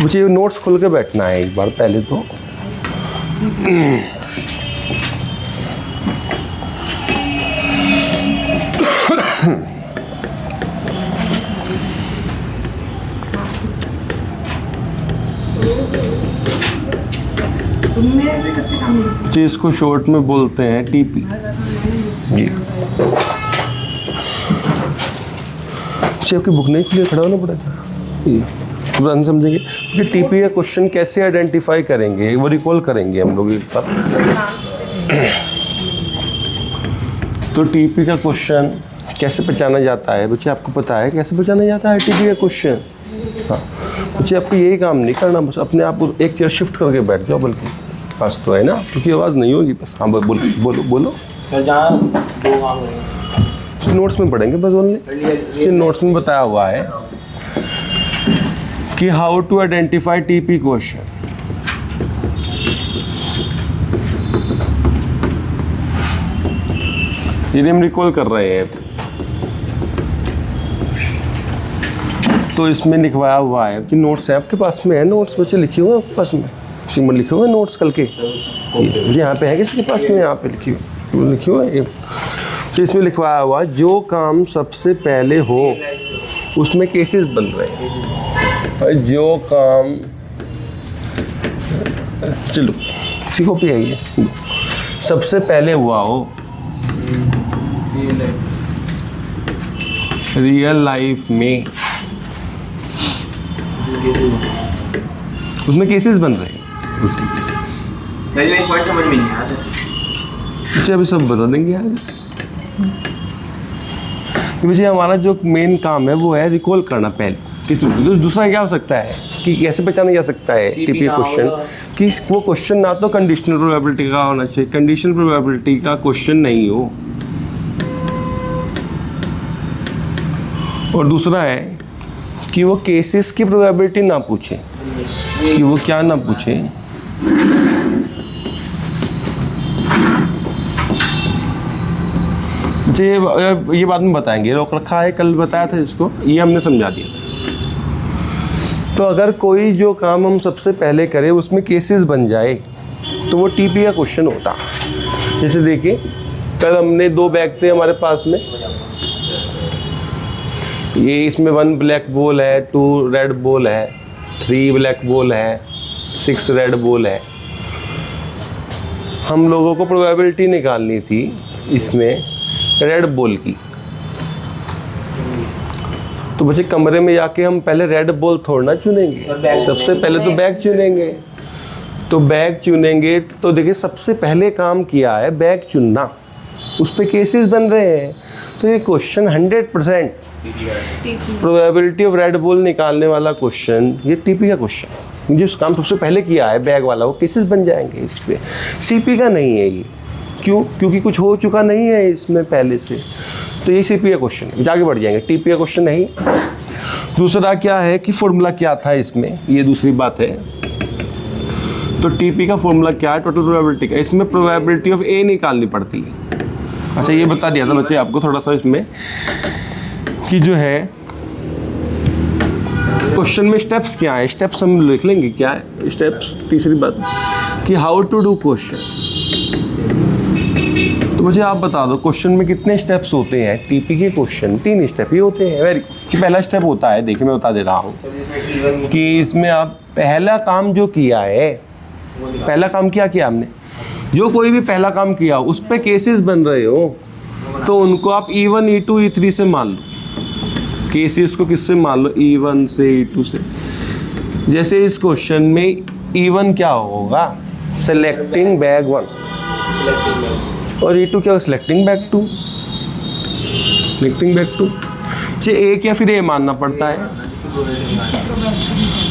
मुझे नोट्स खोल के बैठना है एक बार पहले तो। जी इसको शॉर्ट में बोलते हैं टीपी। जी आपकी बुक नहीं खुली, खड़ा होना पड़ेगा। तो समझेंगे कि टीपी का क्वेश्चन कैसे आइडेंटिफाई करेंगे, वो रिकॉल करेंगे हम लोग एक बार। तो टीपी का क्वेश्चन कैसे पहचाना जाता है बच्चे, आपको पता है कैसे पहचाना जाता है टीपी का क्वेश्चन? हाँ बच्चे आपको यही काम नहीं करना, बस अपने आप को एक चेयर शिफ्ट करके बैठ जाओ, बल्कि पास तो है ना, क्योंकि आवाज़ नहीं होगी बस। हाँ बोलो बोलो बोलो। नोट्स में पढ़ेंगे बस ओनली। नोट्स में बताया हुआ है कि how to identify TP question. ये हम रिकॉल कर रहे हैं, तो इसमें लिखवाया हुआ है कि नोट्स है आपके पास में, है नोट्स बच्चे लिखे हुए हैं आपके पास में, सिंबल लिखे हुए हैं नोट्स कल के। यहाँ पे है किसी के पास में, यहाँ पे लिखे हुए हैं। तो इसमें लिखवाया हुआ जो काम सबसे पहले हो उसमें केसेस बन रहे हैं। जो काम, चलो सीखो पे आइए, सबसे पहले हुआ हो रियल लाइफ में, उसमें केसेस बन रहे हैं। समझ में नहीं आता, अच्छा अभी सब बता देंगे यार। मुझे हमारा जो मेन काम है वो है रिकॉल करना पहले किसी। दूसरा क्या हो सकता है कि कैसे पहचाना जा सकता है टीपी क्वेश्चन, कि वो क्वेश्चन ना तो कंडीशनल प्रोबेबिलिटी का होना चाहिए, कंडीशनल प्रोबेबिलिटी का क्वेश्चन नहीं हो, और दूसरा है कि वो केसेस की प्रोबेबिलिटी ना पूछे, कि वो क्या ना पूछे, ये बाद में बताएंगे, रोक रखा है कल बताया था इसको, ये हमने समझा दिया। तो अगर कोई जो काम हम सबसे पहले करें उसमें केसेस बन जाए तो वो टीपी का क्वेश्चन होता। जैसे देखिए कल हमने 2 बैग थे हमारे पास में, ये इसमें 1 ब्लैक बॉल है, 2 रेड बॉल है, 3 ब्लैक बॉल है, 6 रेड बॉल है। हम लोगों को प्रोबेबिलिटी निकालनी थी इसमें रेड बॉल की। तो बच्चे कमरे में जाके हम पहले रेड बॉल थोड़ा चुनेंगे, सबसे पहले तो बैग चुनेंगे। तो बैग चुनेंगे तो देखिए सबसे पहले काम किया है बैग चुनना, उस पे केसेस बन रहे हैं। तो ये question 100% probability of red ball निकालने वाला क्वेश्चन, ये टीपी का क्वेश्चन, जिस काम सबसे पहले किया है बैग वाला, वो केसेस बन जाएंगे इस पे। सीपी का नहीं है ये, क्यों? क्योंकि कुछ हो चुका नहीं है इसमें पहले से, तो ये सीपी का क्वेश्चन, जाके बढ़ जाएंगे, टीपी का क्वेश्चन नहीं। दूसरा क्या है कि फॉर्मूला क्या था इसमें, ये दूसरी बात है। तो टीपी का फॉर्मूला क्या है? टोटल प्रोबेबिलिटी का। इसमें प्रोबेबिलिटी ऑफ ए निकालनी पड़ती है। अच्छा ये बता दिया था बच्चे आपको थोड़ा सा इसमें कि जो है क्वेश्चन में स्टेप्स क्या है, स्टेप्स हम लिख लेंगे क्या है स्टेप्स। तीसरी बात कि हाउ टू डू क्वेश्चन। तो मुझे आप बता दो क्वेश्चन में कितने स्टेप्स होते हैं? टीपी के क्वेश्चन 3 स्टेप ही होते हैं। वेरी कि पहला स्टेप होता है, देखिए मैं बता दे रहा हूँ कि इसमें आप पहला काम जो किया है, पहला काम क्या किया हमने, जो कोई भी पहला काम किया उस पे केसेस बन रहे हो तो उनको आप E1 E2 E3 से मान लो। केसेस को किससे मान लो? E1 से E2 से। जैसे इस क्वेश्चन में E1 क्या होगा? सेलेक्टिंग बैग 1, और E2 क्या? Selecting bag 2। सेलेक्टिंग बैग 2 जी एक या फिर ए मानना पड़ता है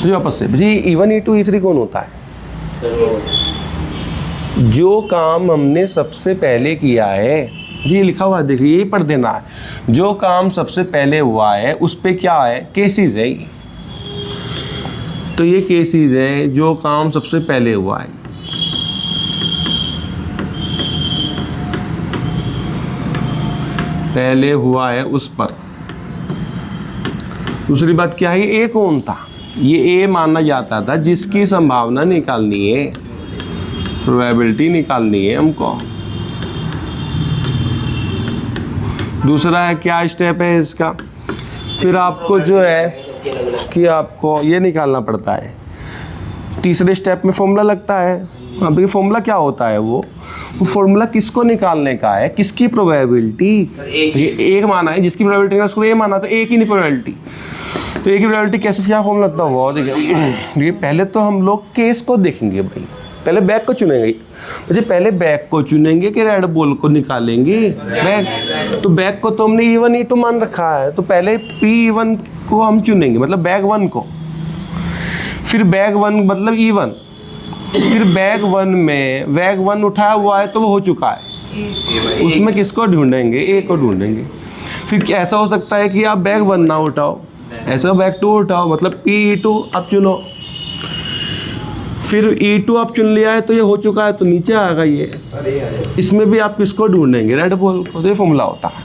जी वापस से जी। E1 E2 E3 कौन होता है? जो काम हमने सबसे पहले किया है जी, लिखा हुआ है देखिए, यही पढ़ देना है। जो काम सबसे पहले हुआ है उस पे क्या है? केसेस है। तो ये केसेस है जो काम सबसे पहले हुआ है। पहले हुआ है उस पर दूसरी बात क्या है, ए कौन था, ये ए माना जाता था जिसकी संभावना निकालनी है, प्रोबेबिलिटी निकालनी है हमको। दूसरा है क्या स्टेप है इसका, फिर आपको जो है कि आपको ये निकालना पड़ता है। तीसरे स्टेप में फॉर्मूला लगता है। अब ये फॉर्मूला क्या होता है, वो फॉर्मूला किसको निकालने का है, किसकी प्रोबेबिलिटी, एक माना है जिसकी प्रोबेबिलिटी उसको ए माना, तो एक ही नहीं प्रोबेबिलिटी, तो एक ही प्रोबेबिलिटी कैसे क्या फॉर्मूला लगता हुआ देखिए। पहले तो हम लोग केस को देखेंगे भाई, पहले बैग को चुनेंगे। मुझे पहले बैग को चुनेंगे कि रेड बॉल को निकालेंगे, बैग, तो बैग को तो हमने E1 E2 मान रखा है, तो पहले P1 को हम चुनेंगे, मतलब बैग 1 को, फिर बैग 1 मतलब E1, फिर बैग 1 में बैग 1 उठाया हुआ है तो वो हो चुका है, उसमें किसको ढूंढेंगे, ए को ढूंढेंगे। फिर ऐसा हो सकता है कि आप बैग 1 ना उठाओ, ऐसा बैग 2 उठाओ, मतलब P2 आप चुनो, फिर E2 आप चुन लिया है तो ये हो चुका है तो नीचे आएगा ये, इसमें भी आप किसको ढूंढेंगे, रेड बॉल को। तो ये फॉर्मूला होता है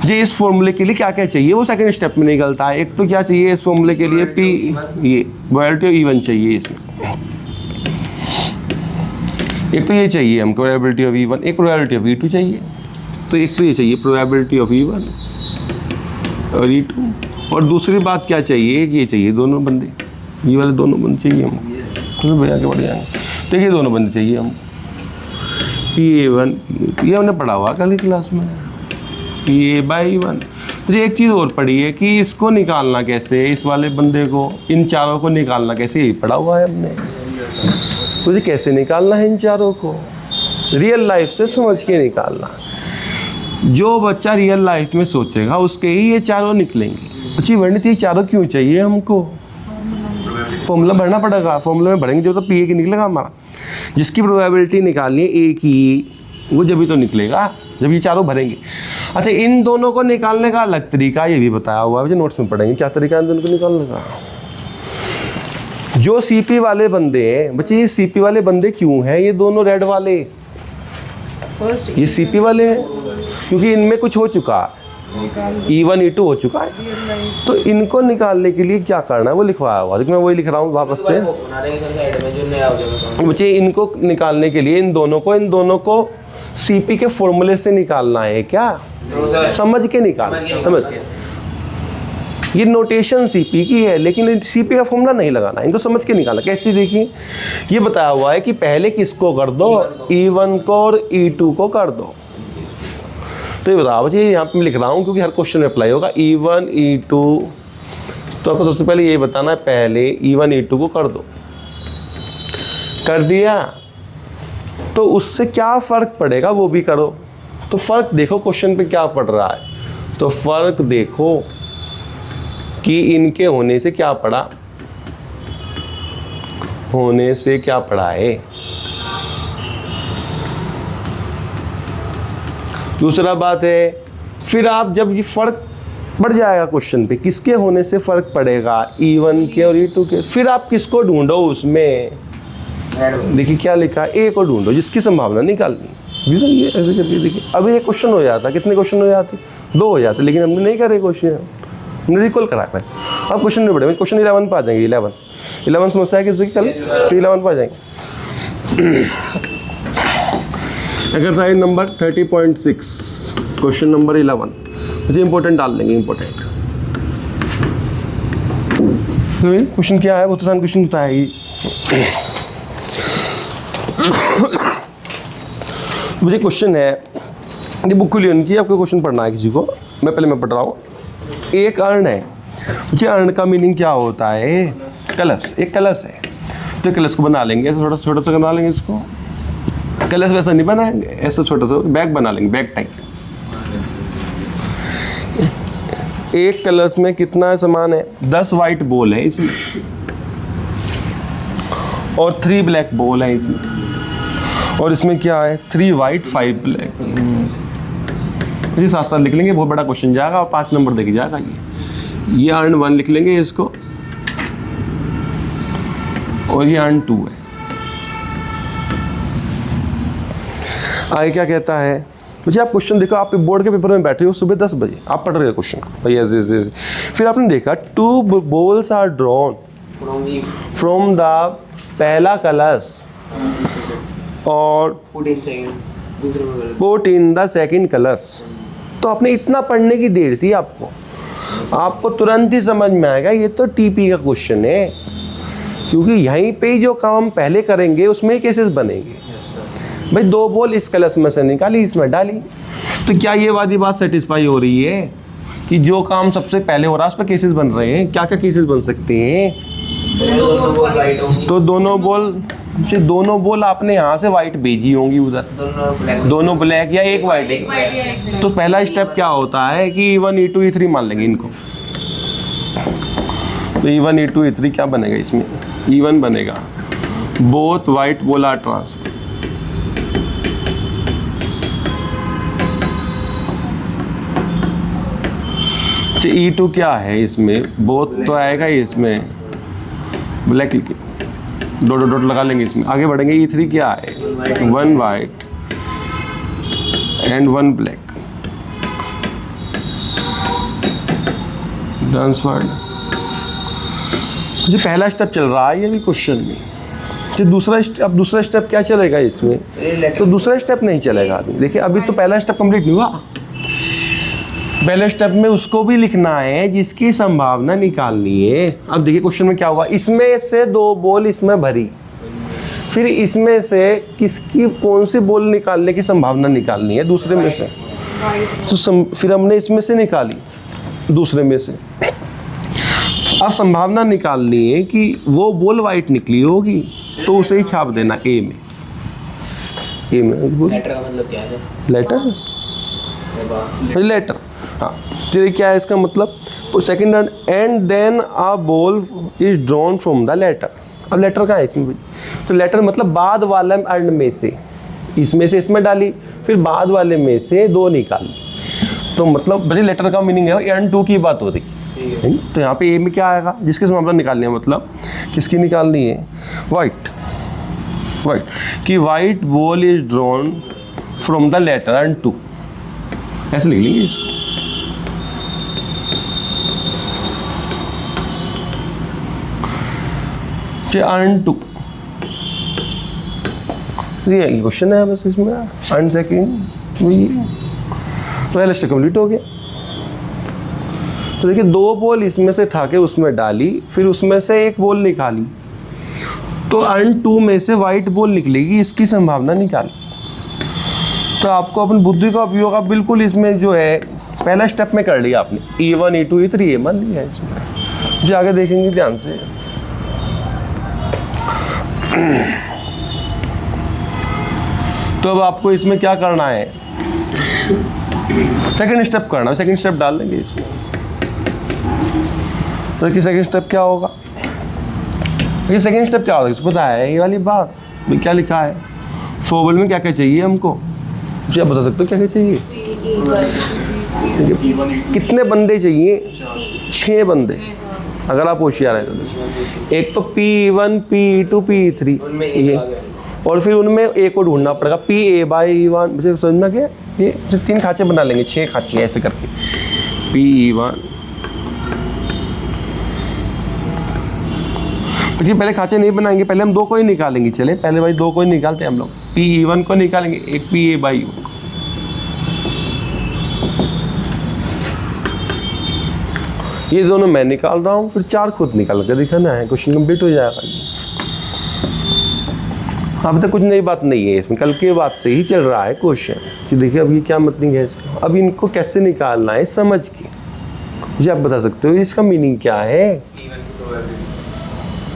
जी। इस फॉर्मूले के लिए क्या क्या चाहिए वो सेकंड स्टेप में निकलता है। एक तो क्या चाहिए इस फॉर्मूले के लिए, P, ये प्रोबेबिलिटी ऑफ E1 चाहिए इसमें, एक तो ये चाहिए हमको प्रोबेबिलिटी ऑफ E1, एक प्रोबेबिलिटी ऑफ E2 चाहिए, तो एक तो ये चाहिए प्रोबेबिलिटी ऑफ E1 और E2, और दूसरी बात क्या चाहिए, ये चाहिए दोनों बंदे, ये वाले दोनों बंदे चाहिए हमको, तो भैया के बढ़ जाएंगे, तो ये दोनों बंदे चाहिए हम, P1 ये हमने पढ़ा हुआ कल की क्लास में, P/E1। मुझे एक चीज़ और पढ़ी है कि इसको निकालना कैसे, इस वाले बंदे को, इन चारों को निकालना कैसे, यही पढ़ा हुआ है हमने। मुझे कैसे निकालना है इन चारों को, रियल लाइफ से समझ के निकालना। जो बच्चा रियल लाइफ में सोचेगा उसके ही ये चारों निकलेंगे। अच्छी वर्णित ये चारों क्यों चाहिए हमको, फॉर्मूला भरना पड़ेगा, फॉर्मूला में भरेंगे जो तो P1 निकलेगा हमारा, जिसकी प्रोबेबिलिटी निकालनी है ए की, वो जब भी तो निकलेगा जब ये चारों भरेंगे। अच्छा, इन दोनों को निकालने का अलग तरीका ये भी बताया हुआ है, मुझे नोट्स में पढ़ेंगे क्या तरीका है इन दोनों को निकालने का। जो CP वाले बंदे हैं बच्चे, ये CP वाले बंदे क्यों हैं, ये दोनों रेड वाले, ये CP वाले हैं क्योंकि इनमें कुछ हो चुका है, E1 E2 हो चुका है, तो इनको निकालने के लिए क्या करना है वो लिखवाया हुआ, देखिए मैं वही लिख रहा हूँ वापस से। बच्चे इनको निकालने के लिए इन दोनों को CP के फॉर्मूले से निकालना है, क्या समझ के निकालना, समझ के। ये नोटेशन CP की है लेकिन CP का फॉर्मूला नहीं लगाना, इनको समझ के निकालना। कैसे, देखिए ये बताया हुआ है कि पहले किसको कर दो, E1 को और E2 को कर दो। तो ये बताओ बच्चे, यहाँ पे मैं लिख रहा हूँ क्योंकि हर क्वेश्चन में अप्लाई होगा, E1 E2, तो आपको सबसे पहले ये बताना है, पहले E1 E2 को कर दो, कर दिया तो उससे क्या फ़र्क पड़ेगा वो भी करो। तो फ़र्क देखो क्वेश्चन पे क्या पड़ रहा है, तो फ़र्क देखो कि इनके होने से क्या पड़ा, होने से क्या पड़ा है। दूसरा बात है, फिर आप जब ये फ़र्क पड़ जाएगा क्वेश्चन पे, किसके होने से फ़र्क पड़ेगा, E1 के और E2 के, फिर आप किसको ढूंढो उसमें, देखिए क्या लिखा है, ए को ढूंढो जिसकी संभावना निकालनी। ये ऐसे करके देखिए, अभी एक क्वेश्चन हो जाता, कितने क्वेश्चन हो जाते, 2 हो जाते, लेकिन हमने नहीं करे क्वेश्चन, हमने रिकॉल करा है। अब क्वेश्चन नहीं बढ़े, क्वेश्चन 11 पर आ जाएंगे, 11 समस्या है किसी की कल, तो 11 पर आ जाएंगे। एक्सरसाइज नंबर 30.6 क्वेश्चन नंबर 11, मुझे इंपॉर्टेंट डाल लेंगे, इंपॉर्टेंट क्वेश्चन क्या है, बहुत आसान क्वेश्चन होता है ये। मुझे क्वेश्चन है, ये बुक खुली होनी चाहिए, आपको क्वेश्चन पढ़ना है किसी को, मैं पढ़ रहा हूँ। एक अर्ण है, मुझे अर्ण का मीनिंग क्या होता है, कलश, एक कलश है, तो कलश को बना लेंगे, ऐसा छोटा सा बना लेंगे इसको, कलश वैसा नहीं बनाएंगे, ऐसा छोटा सा बैग बना लेंगे, बैग टाइप। एक कलश में कितना सामान है, 10 वाइट बॉल है इसमें और 3 ब्लैक बॉल है इसमें, और इसमें क्या है, 3 वाइट 5 ब्लैक। ये साथ साथ लिख लेंगे, बहुत बड़ा क्वेश्चन जाएगा और 5 नंबर देखी जाएगा। ये अर्ण 1 लिख लेंगे इसको, और ये अर्ण 2 है। आगे क्या कहता है मुझे आप क्वेश्चन देखो, आप बोर्ड के पेपर में बैठे हो सुबह 10 बजे, आप पढ़ रहे हो क्वेश्चन को भाई ऐसे ऐसे, फिर आपने देखा 2 balls are drawn from the पहला कलश और पुट इन द सेकंड कलश। तो आपने इतना पढ़ने की देर थी आपको तुरंत ही समझ में आएगा ये तो टीपी का क्वेश्चन है, क्योंकि यहीं पे जो काम पहले करेंगे उसमें ही केसेस बनेंगे। भाई 2 बॉल इस कलश में से निकाली, इसमें डाली, तो क्या ये वाली बात सेटिस्फाई हो रही है कि जो काम सबसे पहले हो रहा है उस पर केसेस बन रहे हैं? क्या क्या केसेस बन सकते हैं? तो दोनों बॉल आपने यहाँ से वाइट भेजी होंगी उधर, दोनों ब्लैक या एक वाइट। तो पहला स्टेप क्या होता है कि E1 E2 E3 मान लेंगे इनको। तो E1 E2 E3 क्या बनेगा इसमें? E1 बनेगा both white ball are transfer, E2 क्या है इसमें? बोथ तो आएगा ही, इसमें ब्लैक डॉट डॉट लगा लेंगे, इसमें आगे बढ़ेंगे। E3 क्या है? 1 वाइट एंड 1 ब्लैक ट्रांसफर्ड। जी पहला स्टेप चल रहा है ये भी क्वेश्चन में। जी अब दूसरा स्टेप क्या चलेगा इसमें? तो दूसरा स्टेप नहीं चलेगा अभी। देखिए अभी तो पहला स्टेप कंप्लीट नहीं हुआ। पहले स्टेप में उसको भी लिखना है जिसकी संभावना निकालनी है। अब देखिए क्वेश्चन में क्या हुआ, इसमें से 2 बॉल इसमें भरी, फिर इसमें से कौन सी बॉल निकालने की संभावना निकालनी है दूसरे में से। तो फिर हमने इसमें से निकाली दूसरे में से। अब संभावना निकालनी है कि वो बॉल वाइट निकली होगी, तो उसे ही छाप देना ए में। लेटर का मतलब क्या है? लेटर हाँ, तो क्या है इसका मतलब? Second and then a ball is drawn from the latter. अब लेटर कहाँ है इसमें भी? तो लेटर मतलब बाद वाले एंड में से, इसमें से इसमें डाली, फिर बाद वाले में से 2 निकाली। तो मतलब बच्चे लेटर का मीनिंग है एंड 2 की बात हो रही। तो यहाँ पे ए में क्या आएगा? जिसके संभावना निकालनी है, मतलब किसकी निकालनी है? वाइट कि white ball is drawn from the latter and 2, ऐसे लिख लेंगे इसको। अर्न 2 ये क्वेश्चन है बस इसमें। अर्न सेकेंड पहले स्टेप कंप्लीट हो गया। तो देखिए 2 बॉल इसमें से उठा के उसमें डाली, फिर उसमें से 1 बॉल निकाली, तो अर्न 2 में से वाइट बॉल निकलेगी, इसकी संभावना निकाली। तो आपको अपनी बुद्धि का उपयोग आप बिल्कुल इसमें जो है पहला स्टेप में कर लिया आपने। E1 E2 E3 ये मान लिया इसमें। जो आगे देखेंगे ध्यान से। तो अब आपको इसमें क्या करना है? सेकंड स्टेप करना है। सेकंड स्टेप डाल लेंगे इसमें। तो कि सेकंड स्टेप क्या होगा? ये सेकंड स्टेप क्या होगा इसको पता है? ये वाली बात क्या लिखा है फॉर्मूल में, क्या क्या चाहिए हमको? क्या बता सकते हो क्या क्या चाहिए? कितने बंदे चाहिए? 6 बंदे अगर आप होशियार हैं तो। एक तो P1 P2 P3 ये, और फिर उनमें एक को ढूंढना पड़ेगा PA/E1। मुझे समझ में क्या? ये 3 खांचे बना लेंगे, 6 खांचे ऐसे करके। PE1 देखिए पहले खांचे नहीं बनाएंगे, पहले हम 2 को ही निकालेंगे। चले पहले भाई 2 को ही निकालते हैं हम लोग। PE1 को निकालेंगे, एक PA/E1। ये दोनों मैं निकाल रहा हूँ, फिर 4 खुद निकाल कर दिखाना है, क्वेश्चन कंप्लीट हो जाएगा। अब तक कुछ नई बात नहीं है इसमें, कल के बात से ही चल रहा है क्वेश्चन कि देखिए अब ये क्या मतलब है इसका। अब इनको कैसे निकालना है समझ के जी आप बता सकते हो इसका मीनिंग क्या है?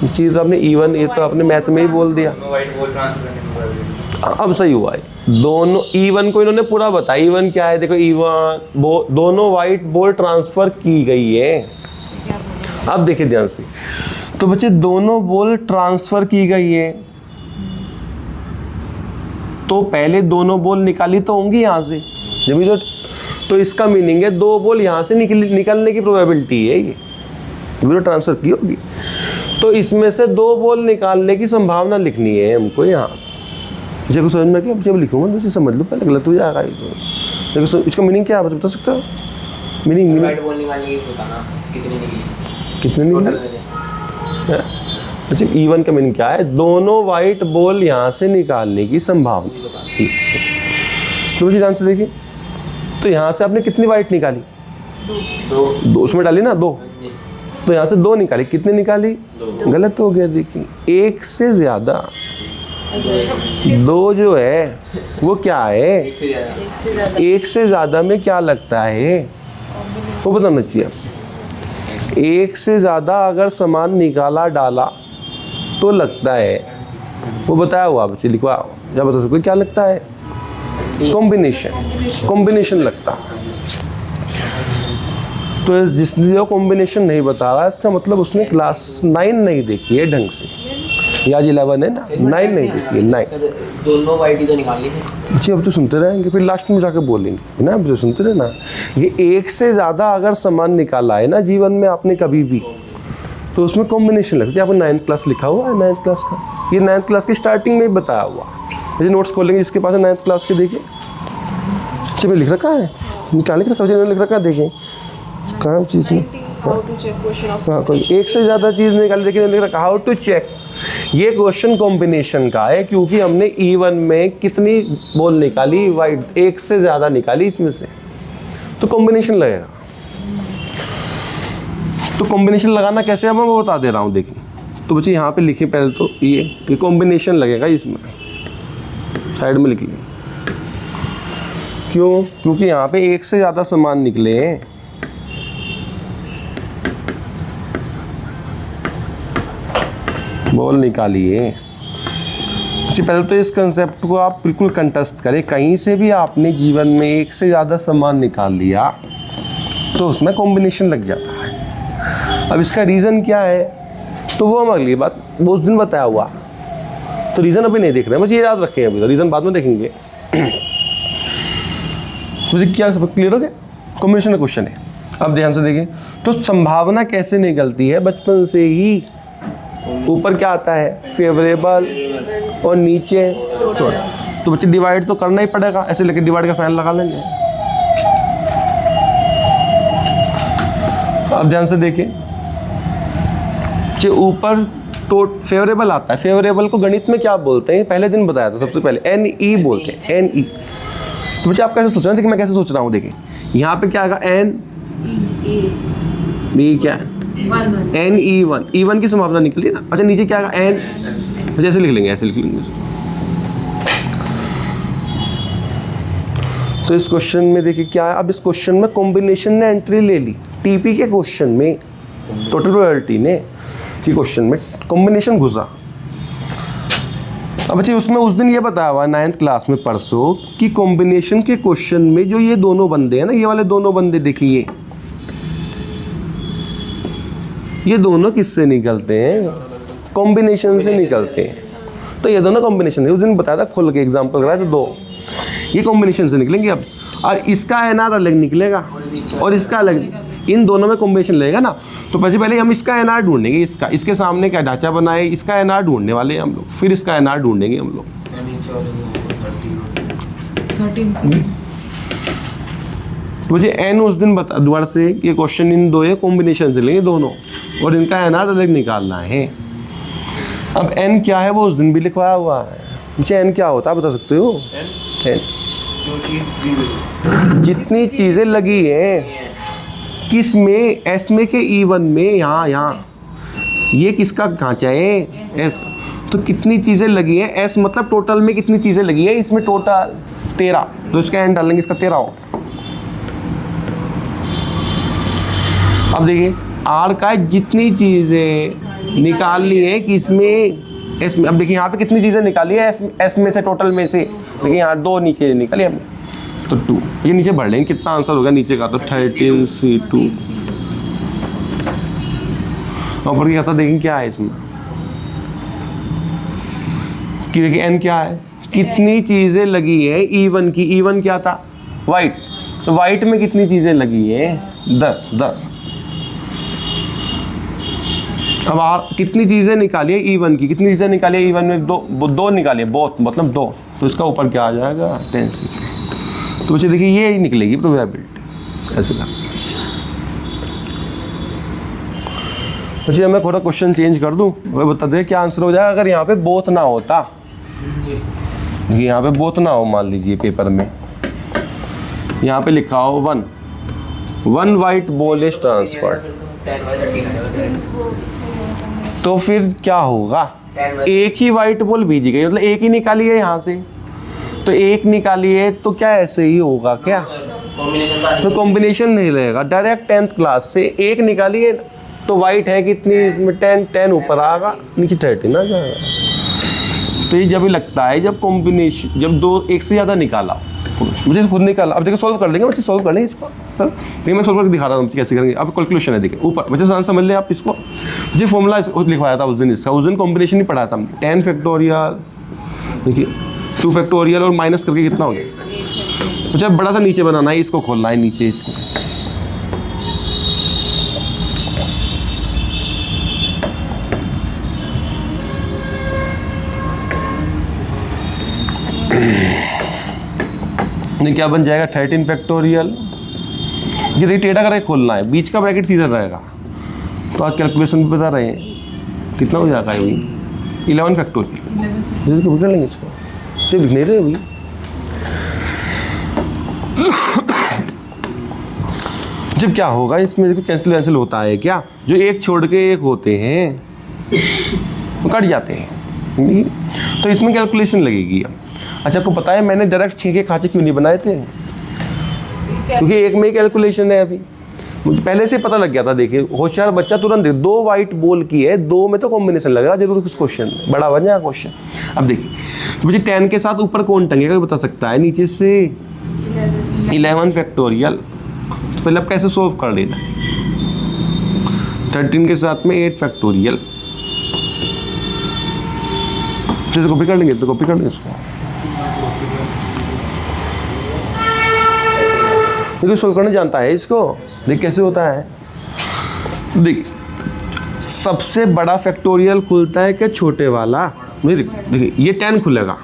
चीज़ आपने E1 ये तो आपने मैथ में ही बोल दिया। अब सही हुआ है। दोनों E1 को इन्होंने पूरा बताया। E1 क्या है? देखो E1 दोनों वाइट बॉल ट्रांसफर की गई है। अब देखिए ध्यान से, तो बच्चे दोनों बॉल ट्रांसफर की गई है, तो पहले दोनों बॉल निकाली तो होंगी यहाँ से जब तो इसका मीनिंग है 2 बॉल यहाँ से निकलने की प्रोबेबिलिटी है। ये तो ट्रांसफर की होगी, तो इसमें से 2 बॉल निकालने की संभावना लिखनी है हमको यहाँ। जब समझ में क्या, जब लिखूंगा मुझे समझ लो, पहले गलत हो जाएगा। देखो इसका मीनिंग क्या है बता सकते हो? मीनिंग वाइट बॉल निकालने की बताना कितनी निकली, कितने निकली? अच्छा E1 का मीनिंग क्या है? दोनों वाइट बॉल यहाँ से निकालने की संभावना। तो मुझे ध्यान से देखिए, तो यहाँ से आपने कितनी वाइट निकाली? दो उसमें डाली ना, 2। तो यहाँ से 2 निकाली, कितने निकाली? गलत हो गया। देखिए 1 से ज़्यादा 2 जो है वो क्या है? 1 से ज़्यादा में क्या लगता है वो बताना चाहिए। 1 से ज़्यादा अगर सामान निकाला डाला तो लगता है, वो बताया हुआ बच्चे, लिखवा या बता सकते हो क्या लगता है? कॉम्बिनेशन लगता है। तो जिसने जो कॉम्बिनेशन नहीं बता रहा, इसका मतलब उसने क्लास 9 नहीं देखी है ढंग से, या आज 11 है ना, 9 नहीं देखी है। 9 दोनों वाइट ही तो निकाल ली जी। अब तो सुनते रहेंगे, फिर लास्ट में जाकर बोलेंगे है ना, अब जो सुनते रहे ना। ये 1 से ज़्यादा अगर सामान निकाला है ना जीवन में आपने कभी भी, तो उसमें कॉम्बिनेशन लगती है। आपको 9th क्लास लिखा हुआ है, 9th क्लास का, ये 9th क्लास की स्टार्टिंग में ही बताया हुआ। ये नोट्स खोलेंगे, इसके पास 9th क्लास के, देखिए चलिए लिख रखा है, क्या लिख रखा है, लिख रखा है, देखें कहाँ चीज़ में। हाँ, कोई 1 से ज़्यादा चीज़ निकाली, देखिए लिख रखा हाउ टू चेक। ये क्वेश्चन कॉम्बिनेशन का है, क्योंकि हमने E1 में कितनी बॉल निकाली? वाइट 1 से ज़्यादा निकाली इसमें से, तो कॉम्बिनेशन लगेगा। तो कॉम्बिनेशन लगाना कैसे है मैं वो बता दे रहा हूँ। देखिए तो बच्चे यहाँ पे लिखे पहले तो ये कॉम्बिनेशन लगेगा इसमें, साइड में लिख लिया। क्यों? क्योंकि यहाँ पे 1 से ज़्यादा सामान निकले हैं। बॉल निकालिए। पहले तो इस कंसेप्ट को आप बिल्कुल कंटेस्ट करें। कहीं से भी आपने जीवन में 1 से ज़्यादा सामान निकाल लिया तो उसमें कॉम्बिनेशन लग जाता है। अब इसका रीज़न क्या है तो वो हम अगली बात, वो उस दिन बताया हुआ, तो रीज़न अभी नहीं देख रहे हैं, मुझे ये याद रखें, अभी तो रीज़न बाद में देखेंगे। मुझे क्या क्लियर हो गया? कॉम्बिनेशन का क्वेश्चन है। अब ध्यान से देखिए, तो संभावना कैसे निकलती है? बचपन से ही ऊपर क्या आता है? फेवरेबल, और नीचे तो बच्चे डिवाइड तो करना ही पड़ेगा, ऐसे लेके डिवाइड का साइन लगा लेंगे। अब ध्यान से देखिए, ऊपर तो फेवरेबल आता है। फेवरेबल को गणित में क्या बोलते हैं? पहले दिन बताया था सबसे पहले, NE बोलते हैं, NE। तो बच्चे आप कैसे सोच रहे हैं कि मैं कैसे सोच रहा हूँ? देखिए यहाँ पे क्या आएगा? NE क्या है? NE1। E1 की संभावना निकली ना। अच्छा नीचे क्या आएगा? N, जैसे लिख लेंगे, ऐसे लिख लेंगे। तो इस क्वेश्चन में देखिए क्या है। अब इस क्वेश्चन में कॉम्बिनेशन ने एंट्री ले ली। TP के क्वेश्चन में, टोटल प्रोबेबिलिटी ने कि क्वेश्चन में कॉम्बिनेशन घुसा। अब बच्चे उसमें उस दिन ये बताया हुआ 9th क्लास में परसों कि कॉम्बिनेशन के क्वेश्चन में जो ये दोनों बंदे हैं ना, ये वाले दोनों बंदे देखिए, ये दोनों किससे निकलते हैं? कॉम्बिनेशन से निकलते हैं। तो ये दोनों कॉम्बिनेशन है, उस दिन बताया था खोल के एग्जांपल कराया था 2, ये कॉम्बिनेशन से निकलेंगे। अब और इसका NR अलग निकलेगा और इसका अलग, इन दोनों में कॉम्बिनेशन लगेगा ना। तो पहले हम इसका NR ढूंढेंगे, इसका, इसके सामने क्या ढांचा बनाए, इसका NR ढूंढने वाले हैं हम लोग, फिर इसका NR ढूंढेंगे हम लोग। मुझे N उस दिन बता दोबारा से, ये क्वेश्चन इन दो है, कॉम्बिनेशन से लेंगे दोनों, और इनका NR अलग निकालना है। अब N क्या है वो उस दिन भी लिखवाया हुआ है। मुझे N क्या होता है बता सकते हो? N जितनी चीज़ें लगी हैं, किस में? S में के E1 में, यहाँ ये किसका ढांचा है? S। तो कितनी चीज़ें लगी हैं? S मतलब टोटल में कितनी चीज़ें लगी हैं? इसमें टोटल 13, तो इसका N डालेंगे, इसका 13 होगा। अब देखिए R का जितनी चीज़ें निकालनी है किसमें? S में। अब देखिए यहाँ पे कितनी चीज़ें निकाली है S में से, टोटल में से। देखिए यहाँ 2 नीचे निकाली हमने, तो 2, ये नीचे बढ़ लेंगे, कितना आंसर होगा नीचे का? तो 13C2। ऊपर क्या था देखेंगे क्या है इसमें कि देखिए N क्या है, कितनी चीज़ें लगी है E1 की। E1 क्या था? वाइट, तो वाइट में कितनी चीज़ें लगी है? 10। अब कितनी चीज़ें निकालिए E1 की, कितनी चीज़ें निकालिए E1 में? दो निकालिए, बहुत मतलब 2, तो इसका ऊपर क्या आ जाएगा 10C। तो बच्चे देखिए ये ही निकलेगी प्रोबेबिलिटी, ऐसे कर। बच्चे मैं थोड़ा क्वेश्चन चेंज कर दूं, वो बता दे क्या आंसर हो जाएगा अगर यहाँ पे बोथ ना होता। देखिए यहाँ पे बोथ ना हो, मान लीजिए पेपर में यहाँ पे लिखा हो 1 वाइट बॉल इज ट्रांसफर्ड, तो फिर क्या होगा? एक ही वाइट बॉल भेजी गई, मतलब एक ही निकाली है यहाँ से, तो एक निकाली है तो क्या ऐसे ही होगा क्या? तो कॉम्बिनेशन नहीं रहेगा, डायरेक्ट 10th क्लास से एक निकाली है तो वाइट है कितनी इसमें 10 ऊपर आएगा, नीचे 13 आ जाएगा। तो ये जब लगता है जब कॉम्बिनेशन, जब एक से ज़्यादा निकाला, मुझे खुद निकाला। अब देखिए सॉल्व कर लेंगे बच्चे, सॉल्व कर लेंगे इसको। देखिए मैं सॉल्व करके दिखा रहा हूँ कैसे करेंगे। अब कैलकुलेशन है, देखिए ऊपर बच्चे आंसर समझ लें आप इसको। जी फॉर्मूला लिखवाया था उस दिन, इसका उस दिन कॉम्बिनेशन ही पढ़ा था हमने। 10 फैक्टोरियल, देखिए 2 फैक्टोरियल और माइनस करके कितना हो गया? अच्छा बड़ा सा नीचे बनाना है, इसको खोलना है नीचे इसके। क्या बन जाएगा? 13 फैक्टोरियल। ये देखिए टेढ़ा करके खोलना है, बीच का ब्रैकेट सीधा रहेगा। तो आज कैलकुलेशन बता रहे हैं कितना हो जाएगा ये? 11 फैक्टोरियल। इसको कर लेंगे इसको, सिर्फ नहीं रहे अभी। जब क्या होगा इसमें कैंसिल वैंसिल होता है क्या? जो एक छोड़ के एक होते हैं वो कट जाते हैं, तो इसमें कैलकुलेशन लगेगी। अच्छा आपको पता है मैंने डायरेक्ट 6 के खांचे क्यों नहीं बनाए थे? क्योंकि एक में ही कैलकुलेशन है। अभी मुझे पहले से पता लग गया था। देखिए होशियार बच्चा तुरंत 2 वाइट बॉल की है, 2 में तो कॉम्बिनेशन लगेगा जरूर कुछ क्वेश्चन में, बड़ा बन जाएगा क्वेश्चन। अब देखिए तो मुझे 10 के साथ ऊपर कौन टंगेगा बता सकता है? नीचे से 11 फैक्टोरियल। तो पहले आप कैसे सोल्व कर लेना है? 13 के साथ में 8 फैक्टोरियल। जैसे कॉपी कर लेंगे तो कॉपी कर लेंगे इसको। देखिए सोल्व करना जानता है इसको। देख कैसे होता है। देखिए सबसे बड़ा फैक्टोरियल खुलता है क्या? छोटे वाला। देखिए ये 10 खुलेगा।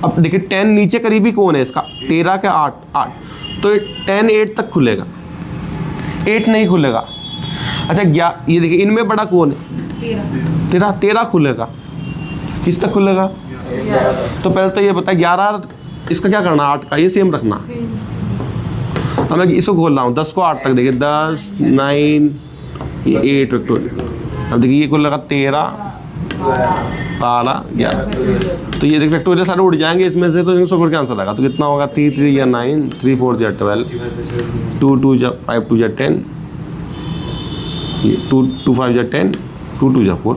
अब देखिए 10 नीचे करीबी कौन है इसका? 13 का 8, तो 10 8 तक खुलेगा, 8 नहीं खुलेगा। अच्छा ये देखिए इनमें बड़ा कौन है? 13 खुलेगा। किस तक खुलेगा? तो पहले तो ये बता 11, इसका क्या करना? 8 का ये सेम रखना। अब मैं इसको खोल रहा हूँ 10 को 8 तक। देखिए 10 9 8 फैक्टोरियल। अब देखिए ये खुलेगा 13 12 11। तो ये देखिए फैक्टोरियल सारे उड़ जाएंगे इसमें से, तो इनको करके आंसर आएगा। तो कितना होगा? 3 3 या 9, 3 4 या 12, 2 2 या 5 2 या 10, 2 2 5 या 10, 2 2 या 4।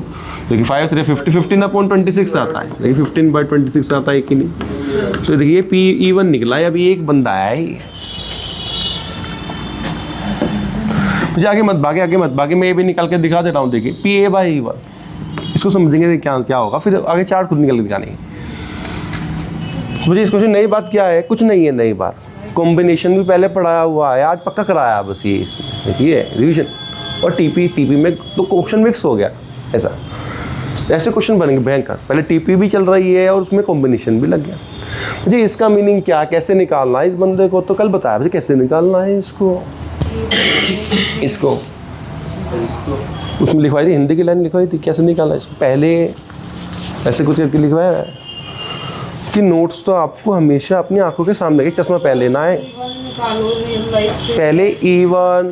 देखिए 5 से 50, 15/26 आता है। देखिए 15/26 आता है कि नहीं? तो देखिए P E1 निकला है। अभी एक बंदा आया है। मुझे आगे मत भागे, मैं ये भी निकाल के दिखा दे रहा हूँ। देखिए PA/E1, इसको समझेंगे क्या क्या होगा, फिर आगे चार्ट खुद निकल के दिखाने। मुझे इस क्वेश्चन नई बात क्या है? कुछ नहीं है नई बात। कॉम्बिनेशन भी पहले पढ़ाया हुआ है, आज पक्का कराया बस ये इसमें। देखिए रिविजन और टीपी में तो क्वेश्चन मिक्स हो गया। ऐसे क्वेश्चन बनेंगे भयंकर। पहले टीपी भी चल रही है और उसमें कॉम्बिनेशन भी लग गया। मुझे इसका मीनिंग क्या, कैसे निकालना है इस बंदे को, तो कल बताया मुझे कैसे निकालना है इसको। उसमें लिखवाई थी, हिंदी की लाइन लिखवाई थी, कैसे निकालना इसको। पहले ऐसे कुछ करके लिखवाया है कि नोट्स तो आपको हमेशा अपनी आंखों के सामने के चश्मा पहन लेना है। पहले E1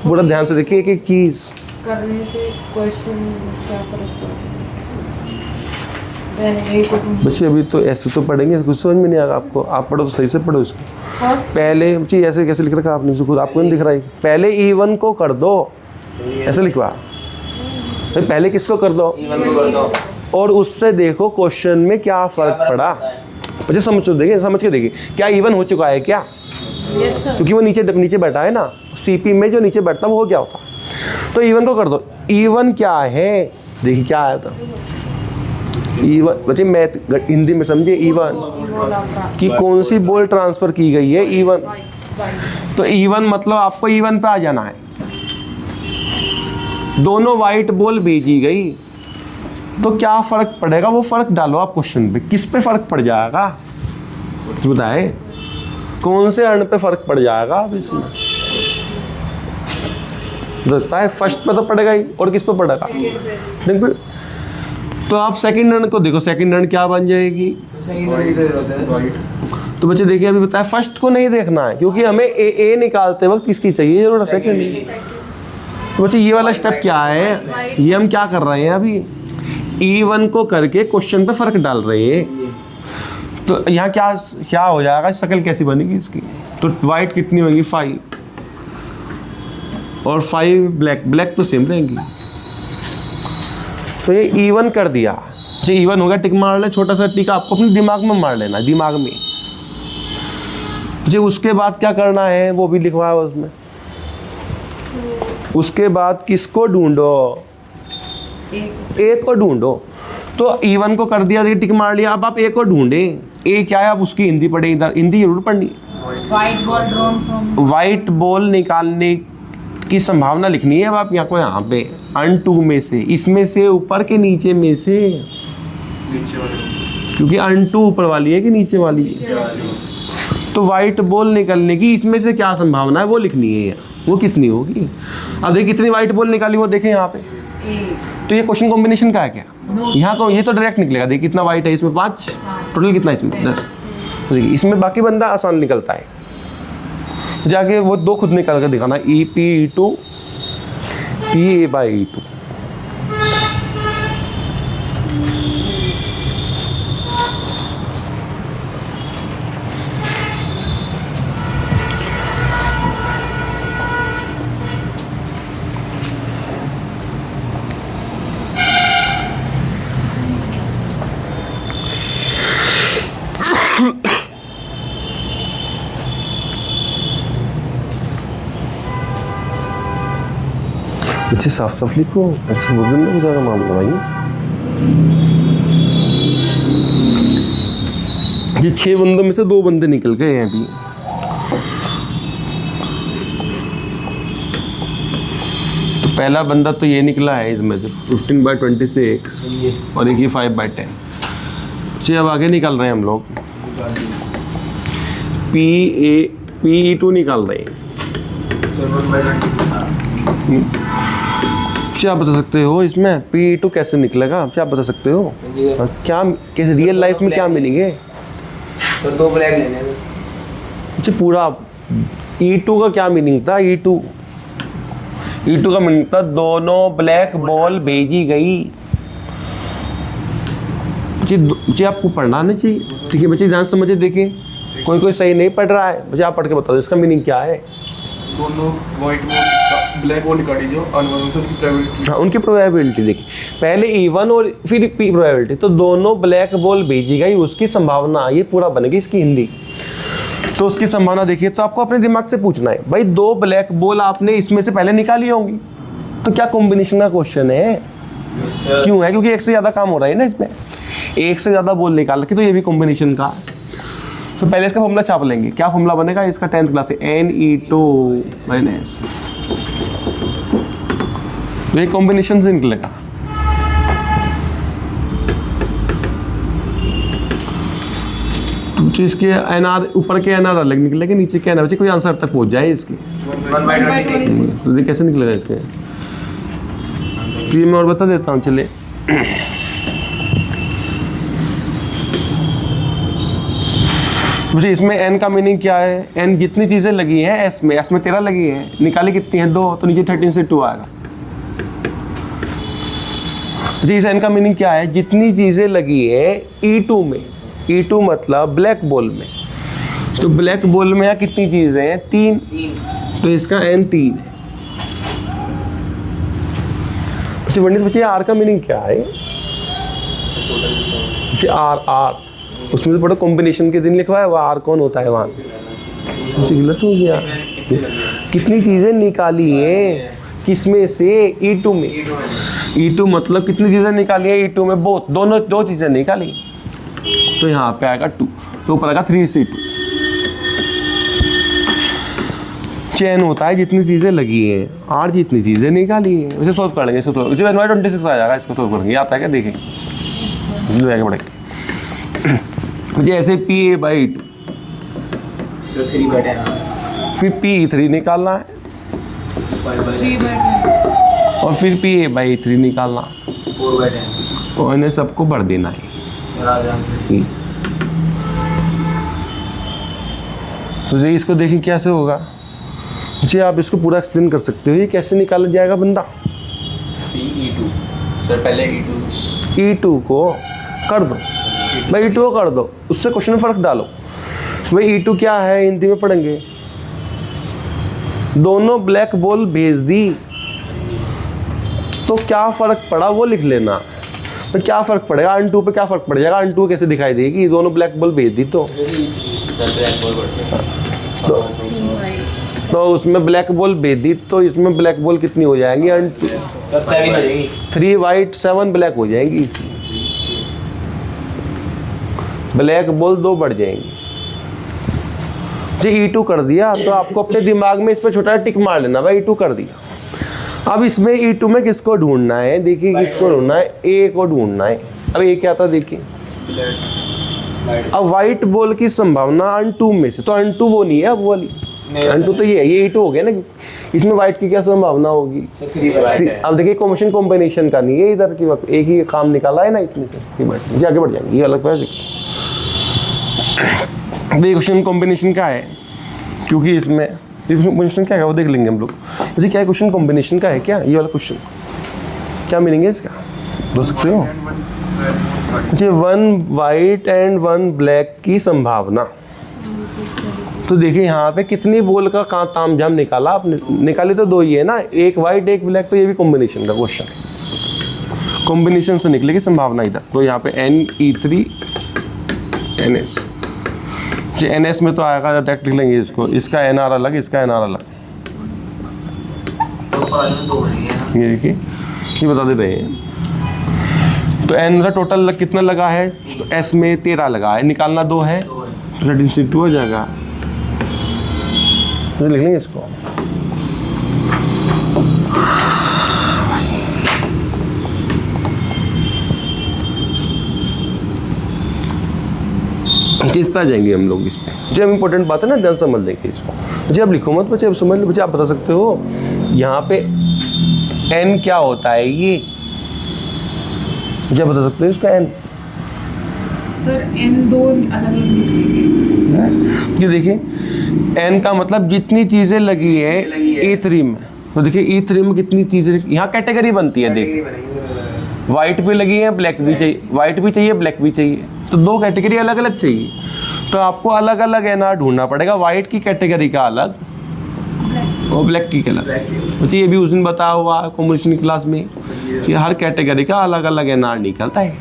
पूरा ध्यान से देखिए, एक एक चीज़ करने से क्वेश्चन क्या फर्क पड़ता है? बच्चे अभी तो ऐसे तो पढ़ेंगे, कुछ समझ में नहीं आएगा आपको। आप पढ़ो तो सही से पढ़ो इसको। पहले बच्चे ऐसे कैसे लिख रखा आपने, खुद आपको नहीं दिख रहा है। पहले E1 को कर दो, ऐसे लिखवा। तो पहले किसको कर दो? E1 को कर दो। और उससे देखो क्वेश्चन में क्या फ़र्क पड़ा। बच्चे समझ के देखिए क्या E1 हो चुका है क्या? Yes sir. क्योंकि वो नीचे बैठा है ना, CP में जो नीचे बैठता है वो क्या होता? तो E1 को कर दो। E1 क्या है? देखिए क्या आया था E1। बच्चे मैथ हिंदी में समझिए। E1 कि कौन सी बॉल ट्रांसफ़र की गई है? E1। तो E1 मतलब आपको E1 पे आ जाना है। दोनों वाइट बॉल भेजी गई, तो क्या फर्क पड़ेगा, वो फर्क डालो आप क्वेश्चन पे, किस पे फर्क पड़ जाएगा बताए, कौन से अण पे फर्क पड़ जाएगा अब इसमें लगता है फर्स्ट पे तो पड़ेगा ही, और किस पे पड़ेगा देखो। तो आप सेकंड अण को देखो, सेकंड अण क्या बन जाएगी, तो बच्चे देखिए अभी बताया फर्स्ट को नहीं देखना है, क्योंकि हमें ए निकालते वक्त किसकी चाहिए जरूर, सेकंड। तो बच्चे ये वाला स्टेप क्या है, ये हम क्या कर रहे हैं अभी, E1 को करके क्वेश्चन पे फर्क डाल रहे हैं। तो यहाँ क्या क्या हो जाएगा, शक्ल कैसी बनेगी इसकी, तो वाइट कितनी होगी 5 और 5 ब्लैक, ब्लैक तो सेम रहेंगी। तो ये E1 कर दिया, जो E1 होगा टिक मार ले, छोटा सा टिक आपको अपने दिमाग में मार लेना, दिमाग में। जो उसके बाद क्या करना है वो भी लिखवाया उसमें। उसके बाद किसको ढूंढो, ए को ढूंढो। तो E1 को कर दिया, टिक मार लिया, अब आप ए को ढूंढे। ए क्या है, आप उसकी हिंदी पढ़े, इधर हिंदी जरूर पढ़नी। White ball drawn from, white ball निकालने की संभावना लिखनी है अब आप यहाँ को, यहाँ पे अन 2 में से, इसमें से, ऊपर के नीचे में से, क्योंकि अन 2 ऊपर वाली है कि नीचे वाली है। तो वाइट बॉल निकलने की इसमें से क्या संभावना है वो लिखनी है, वो कितनी होगी। अब देखिए कितनी वाइट बॉल निकाली वो देखें यहाँ पे। तो ये क्वेश्चन कॉम्बिनेशन का है क्या, यहाँ को ये तो डायरेक्ट निकलेगा। देखिए कितना वाइट है इसमें, 5, टोटल कितना इसमें 10। तो देखिए इसमें बाकी बंदा आसान निकलता है, जाके वो 2 खुद निकाल कर दिखाना, EP2 PA/E2। बच्चे साफ साफ लिखो, ऐसे वो भी नहीं हो जाएगा मामला भाई। ये 6 बंदों में से 2 बंदे निकल गए हैं अभी। तो पहला बंदा तो ये निकला है इसमें से 15/26 और एक ये 5/10। चलिए अब आगे निकाल रहे हैं हम लोग, PE2 निकाल रहे हैं। क्या बता सकते हो इसमें PE2 कैसे निकलेगा, क्या बता सकते हो, क्या कैसे रियल लाइफ में क्या मीनिंग है। तो 2 ब्लैक लेने हैं। अच्छा पूरा E2 का क्या मीनिंग था, E2 का मीनिंग था दोनों ब्लैक बॉल भेजी गई। जी आपको पढ़ना नहीं चाहिए, ठीक है बच्चे ध्यान समझे। देखिए कोई सही नहीं पढ़ रहा है, मुझे आप पढ़ के बता दो इसका मीनिंग क्या है। दोनों वाइट बॉल ब्लैक बॉल निकाली जो अनवन से उनकी प्रोबेबिलिटी, हाँ उनकी प्रोबेबिलिटी देखिए, पहले E1 और फिर P प्रोबेबिलिटी, तो दोनों ब्लैक बॉल भेजी गई उसकी संभावना, ये पूरा बनेगी इसकी हिंदी। तो उसकी संभावना देखिए, तो आपको अपने दिमाग से पूछना है भाई 2 ब्लैक बॉल आपने इसमें से पहले निकाली होंगी, तो क्या कॉम्बिनेशन का क्वेश्चन है, क्यों है, क्योंकि एक से ज़्यादा काम हो रहा है ना इसमें, एक से ज़्यादा बॉल निकाल के, तो ये भी कॉम्बिनेशन का। तो पहले इसका फॉर्मूला छाप लेंगे, क्या फॉर्मूला बनेगा इसका 10th क्लास से, Ne2 माइनस, ये कॉम्बिनेशन से निकलेगा। तो इसके NR ऊपर के NR अलग निकलेंगे, नीचे के NR, कोई आंसर तक पहुंच जाए इसके। 1/26। तो ये कैसे निकलेगा इसके, तो ये मैं और बता देता हूँ। चले मुझे इसमें n का मीनिंग क्या है, n जितनी चीज़ें लगी हैं s में 13 लगी हैं, निकाली कितनी है 2, तो नीचे 13 से 2 आएगा। जी इस n का मीनिंग क्या है, जितनी चीज़ें लगी है E2 में, E2 मतलब ब्लैक बॉल में, तो ब्लैक बॉल में कितनी चीज़ें हैं 3, तो इसका n 3 है। अच्छा वर्णित बच्चे r का मीनिंग क्या है, R उसमें तो बड़ा कॉम्बिनेशन के दिन लिखवा है, वो R कौन होता है वहाँ से, मुझे गलत हो गया। कितनी चीज़ें निकाली हैं किसमें से, E2 में। E2 मतलब कितनी चीज़ें निकाली है E2 में, बहुत, दोनों 2 चीज़ें निकाली, तो यहाँ पे आएगा 2, तो ऊपर आएगा 3C2। चेन होता है जितनी चीज़ें लगी हैं, आर जितनी चीज़ें निकाली हैं, उसे सॉल्व कर लेंगे। इसको तो जो NY 26 आ जाएगा, इसको सॉल्व करेंगे। आता है क्या, देखें आगे बढ़ेंगे। मुझे ऐसे PA/2 तो 3/10 फिर PE3 निकालना है 3/10 और फिर PA/3 निकालना, 4/10 और इन्हें सबको भर देना है। तो जी इसको देखिए कैसे होगा जी, आप इसको पूरा एक्सप्लेन कर सकते हो ये कैसे निकाला जाएगा बंदा। E2 सर, पहले E2 को कर दो भाई, E2 को कर दो, उससे क्वेश्चन में फ़र्क डालो भाई। E2 क्या है हिंदी में पढ़ेंगे, दोनों ब्लैक बॉल भेज दी तो क्या फ़र्क पड़ा वो लिख लेना। तो क्या फ़र्क पड़ेगा अन2 पे, क्या फ़र्क पड़ जाएगा अन2 कैसे दिखाई देगी, दोनों ब्लैक बॉल भेज दी तो उसमें ब्लैक बॉल भेज दी तो इसमें ब्लैक बॉल कितनी हो जाएंगी अन2, सर 7 हो जाएगी, 3 वाइट 7 ब्लैक हो जाएंगी। ब्लैक बॉल 2 बढ़ जाएंगी जी। E2 कर दिया तो आपको अपने दिमाग में इस पर छोटा टिक मार लेना भाई, E2 कर दिया। अब इसमें E2 में किसको ढूंढना है, देखिए किसको ढूंढना है, A को ढूंढना है। अब A क्या था देखिए, अब वाइट बॉल की संभावना अन2 में से, तो अन2 वो नहीं है, अब वो वाली अन2 तो ये है, ये E2 हो गया ना। इसमें वाइट की क्या संभावना होगी, 3/10 अब देखिए कॉम्बिनेशन का नहीं है इधर की वक्त, एक ही काम निकाला है ना इसमें से, ये आगे बढ़ जाएंगे। ये अलग पैसे क्वेश्चन कॉम्बिनेशन का है, क्योंकि इसमें कॉम्बिनेशन क्या है वो देख लेंगे हम लोग। जैसे क्या है क्वेश्चन कॉम्बिनेशन का है क्या, ये वाला क्वेश्चन क्या मीनिंग है इसका, बोल सकते हो जी। 1 वाइट एंड 1 ब्लैक की संभावना, तो देखिए यहाँ पे कितनी बॉल का तामझाम निकाला आपने, निकाली तो 2 ही है ना, एक वाइट एक ब्लैक, तो ये भी कॉम्बिनेशन का क्वेश्चन है, कॉम्बिनेशन से निकलेगी संभावना इधर। तो यहाँ पे NE3 NS जी, NS में तो आएगा डायरेक्ट लिख लेंगे इसको, इसका NR अलग, इसका NR अलग। ये देखिए ये बता दे रहे हैं। तो N का टोटल कितना लगा है, तो S में 13 लगा है, निकालना 2 है तो 13 हो जाएगा, तो लिख लेंगे इसको। इस पर आ जाएंगे हम लोग, इस पर जो इंपॉर्टेंट बात है ना ध्यान समझ लेंगे इसको। मुझे अब लिखो मत बच्चे, अब समझ लो बच्चे, आप बता सकते हो यहाँ पे N क्या होता है, ये मुझे बता सकते हो इसका N। सर N 2 अलग-अलग, ये देखिए N का मतलब जितनी चीज़ें लगी है E3 में, तो देखिए E3 में कितनी चीज़ें, यहाँ कैटेगरी बनती है, देखिए वाइट भी लगी है, ब्लैक भी चाहिए, वाइट भी चाहिए ब्लैक भी चाहिए, तो 2 कैटेगरी अलग अलग चाहिए, तो आपको अलग अलग NR ढूंढना पड़ेगा, वाइट की कैटेगरी का अलग और ब्लैक की अलग। बच्चे ये भी उस दिन बताया हुआ कॉम्बिनेशन क्लास में कि हर कैटेगरी का अलग अलग NR निकलता है।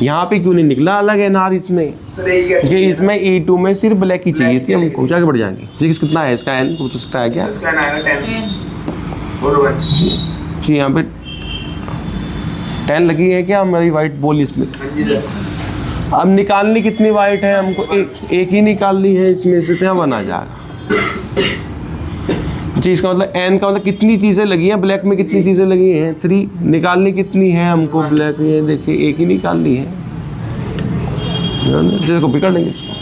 यहाँ पे क्यों नहीं निकला अलग NR इसमें, क्योंकि इसमें E2 में सिर्फ ब्लैक ही चाहिए थी हमको। आगे बढ़ जाएंगे जी, कितना है इसका N पूछ सकता है क्या जी, यहाँ पे 10 लगी है क्या हमारी वाइट बॉल इसमें। अब निकालनी कितनी वाइट है हमको, एक ही निकालनी है इसमें से, तो 1 आ जाएगा जी। इसका मतलब N का मतलब कितनी चीज़ें लगी हैं, ब्लैक में कितनी चीज़ें लगी हैं 3, निकालनी कितनी है हमको ब्लैक में, देखिए एक ही निकालनी है, जैसे कॉपी कर लेंगे इसको।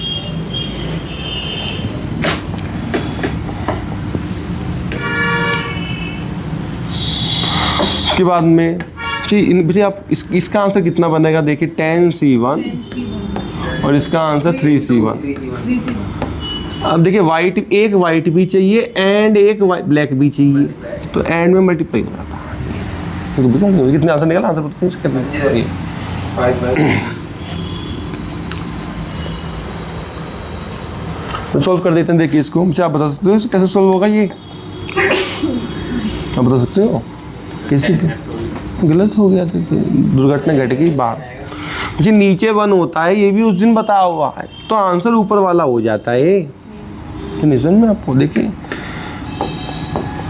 उसके बाद में जी बच्चे आप इसका आंसर कितना बनेगा, देखिए 10C1 और इसका आंसर 3C1। अब देखिए वाइट, एक वाइट भी चाहिए एंड एक ब्लैक भी चाहिए, तो एंड में मल्टीप्लाई हो जाता है। कितने आंसर निकला, आंसर बताते हैं कितने, तो सॉल्व कर देते हैं। देखिए इसको मुझे आप बता सकते हो कैसे सॉल्व होगा ये, आप बता सकते हो कैसे, गलत हो गया, देखिए दुर्घटना घट गई बाहर। मुझे नीचे 1 होता है, ये भी उस दिन बताया हुआ है, तो आंसर ऊपर वाला हो जाता है। डेफिनेशन में आपको देखिए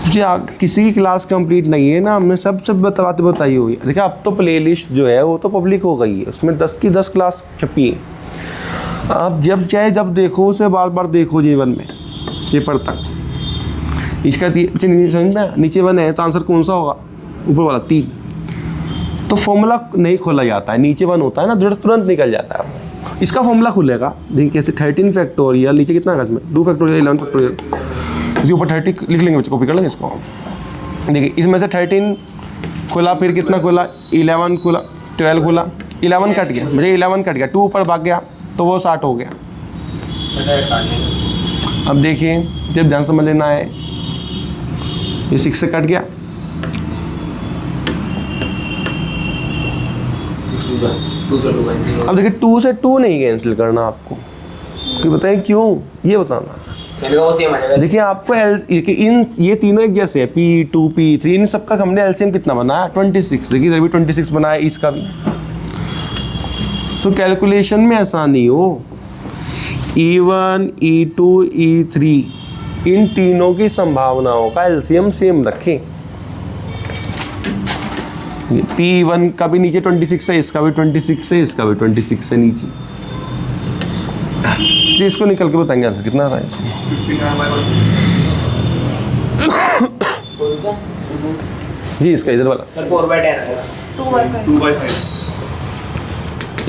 मुझे किसी की क्लास कंप्लीट नहीं है ना, हमने सब बातें बताई हुई है। देखिए अब तो प्लेलिस्ट जो है वो तो पब्लिक हो गई है, उसमें 10 की 10 क्लास छपी है। आप जब चाहे जब देखो उसे बार बार देखो जीवन में पेपर तक, इसका नीचे समझ में, नीचे 1 है तो आंसर कौन सा होगा, ऊपर वाला 3। तो फॉर्मूला नहीं खोला जाता है, नीचे 1 होता है ना, तुरंत निकल जाता है। इसका फॉर्मूला खुलेगा, देखिए कैसे, 13 फैक्टोरियल, नीचे कितना है इसमें 2 फैक्टोरियल 11 फैक्टोरियल, इसके ऊपर 30 लिख लेंगे बच्चे, कॉपी कर लेंगे इसको। देखिए इसमें से 13 खुला, फिर कितना खुला 11 खुला, 12 खुला, 11 कट गया, मुझे 11 कट गया, 2 ऊपर भाग गया तो वो 60 हो गया। अब देखिए जब ध्यान समझ लेना है, ये 6 से कट गया, अब देखिए 2 से 2 नहीं कैंसिल करना आपको, तो बताएं क्यों, ये बताना। देखिए आपको इन ये तीनों एक जैसे है, P2 P3, इन सबका हमने एलसीएम कितना बनाया 26। देखिए इधर भी 26 बनाया, इसका भी। तो कैलकुलेशन में आसानी हो, E1 E2 E3 इन तीनों की संभावनाओं का एलसीएम सेम रखें। P1 का भी नीचे 26 है, इसका भी 26 है, इसका भी 26 है नीचे। जी इसको निकल के बताएंगे आंसर कितना रहा है इसमें। 59/1 जी इसका इधर वाला 2/5